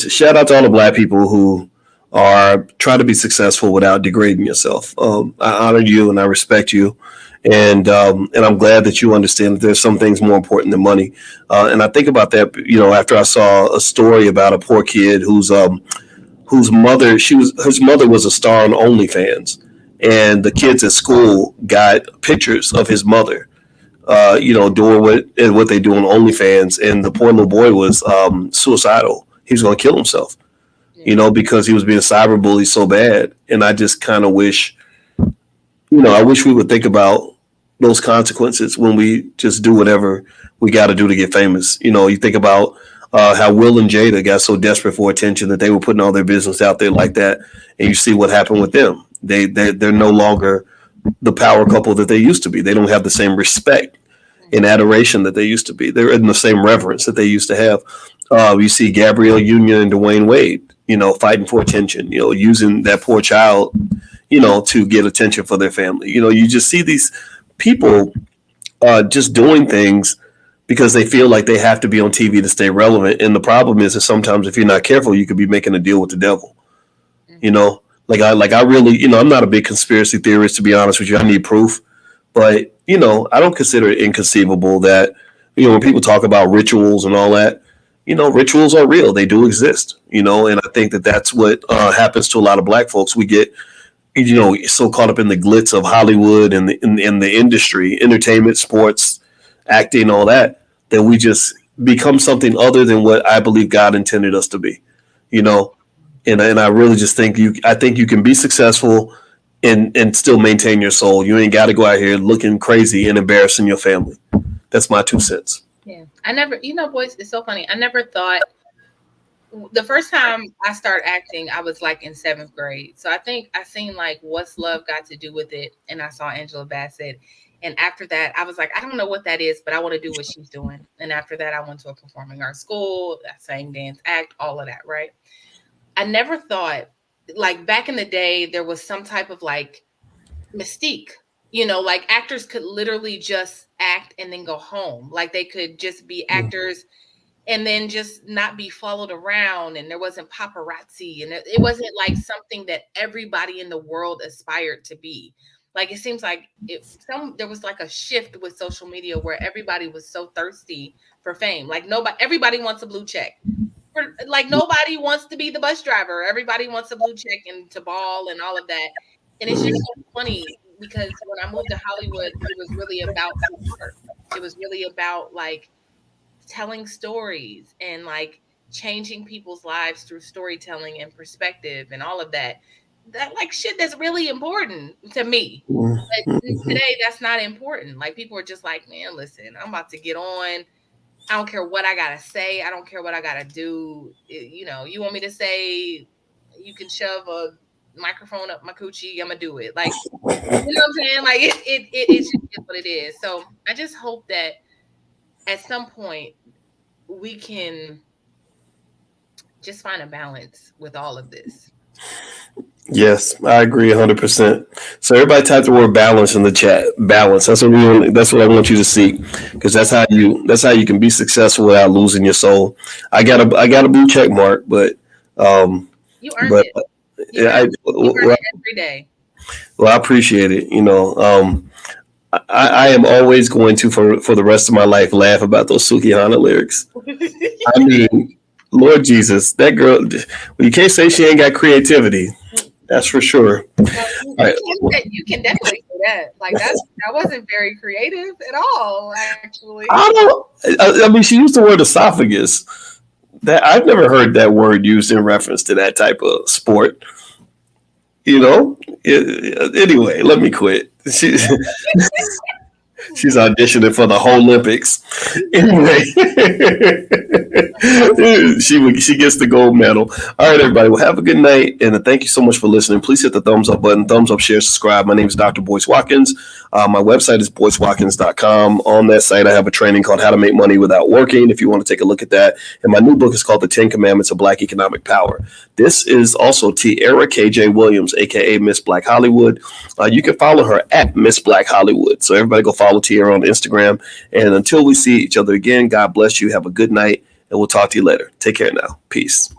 shout out to all the Black people who are trying to be successful without degrading yourself. I honor you and I respect you. And I'm glad that you understand that there's some things more important than money. And I think about that, after I saw a story about a poor kid whose mother was a star on OnlyFans, and the kids at school got pictures of his mother, doing what they do on OnlyFans, and the poor little boy was suicidal. He was going to kill himself, because he was being cyberbullied so bad. And I just kind of wish, I wish we would think about those consequences when we just do whatever we got to do to get famous. You think about how Will and Jada got so desperate for attention that they were putting all their business out there like that, and you see what happened with them. They're no longer the power couple that they used to be. They don't have the same respect and adoration that they used to be. They're in the same reverence that they used to have. You see Gabrielle Union and Dwayne Wade, fighting for attention, using that poor child, to get attention for their family. You just see these people just doing things because they feel like they have to be on TV to stay relevant. And the problem is that sometimes if you're not careful, you could be making a deal with the devil. I really, I'm not a big conspiracy theorist, to be honest with you. I need proof. But, I don't consider it inconceivable that, when people talk about rituals and all that, rituals are real. They do exist, and I think that that's what happens to a lot of Black folks. We get, so caught up in the glitz of Hollywood and in the industry, entertainment, sports, acting, all that, that we just become something other than what I believe God intended us to be, And I really just think I think you can be successful and still maintain your soul. You ain't got to go out here looking crazy and embarrassing your family. That's my 2 cents. Yeah. I never, boys, it's so funny. I never thought the first time I started acting, I was like in 7th grade. So I think I seen like What's Love Got to Do with It. And I saw Angela Bassett. And after that, I was like, I don't know what that is, but I want to do what she's doing. And after that, I went to a performing arts school, I sang, dance, act, all of that. Right. I never thought, like back in the day, there was some type of like mystique, like actors could literally just act and then go home. Like they could just be actors and then just not be followed around. And there wasn't paparazzi. And it wasn't like something that everybody in the world aspired to be. Like it seems like there was like a shift with social media where everybody was so thirsty for fame. Like everybody wants a blue check. Like nobody wants to be the bus driver. Everybody wants a blue check and to ball and all of that. And it's just so funny because when I moved to Hollywood, it was really about art. It was really about like telling stories and like changing people's lives through storytelling and perspective and all of that. That like shit that's really important to me. But today that's not important. Like people are just like, man, listen, I'm about to get on. I don't care what I gotta say. I don't care what I gotta do. You want me to say you can shove a microphone up my coochie, I'm gonna do it. Like, you know what I'm saying? Like it's just what it is. So I just hope that at some point we can just find a balance with all of this. Yes, I agree 100%. So everybody type the word balance in the chat. Balance. That's what I want you to see, because that's how you can be successful without losing your soul. I got a blue check mark, but you earned it. I earn it every day. Well, I appreciate it. I am always going to for the rest of my life laugh about those Sukihana lyrics. I mean, Lord Jesus, that girl. Well, you can't say she ain't got creativity. That's for sure. You can definitely say that. Like that wasn't very creative at all, actually. I mean, she used the word esophagus. That I've never heard that word used in reference to that type of sport. Anyway, let me quit. She's auditioning for the Olympics. Anyway, she gets the gold medal. All right, everybody. Well, have a good night, and thank you so much for listening. Please hit the thumbs up button, thumbs up, share, subscribe. My name is Dr. Boyce Watkins. My website is boycewatkins.com. On that site, I have a training called How to Make Money Without Working, if you want to take a look at that. And my new book is called The 10 Commandments of Black Economic Power. This is also Tierra KJ Williams, a.k.a. Miss Black Hollywood. You can follow her at Miss Black Hollywood. So everybody go follow Tierra on Instagram. And until we see each other again, God bless you. Have a good night, and we'll talk to you later. Take care now. Peace.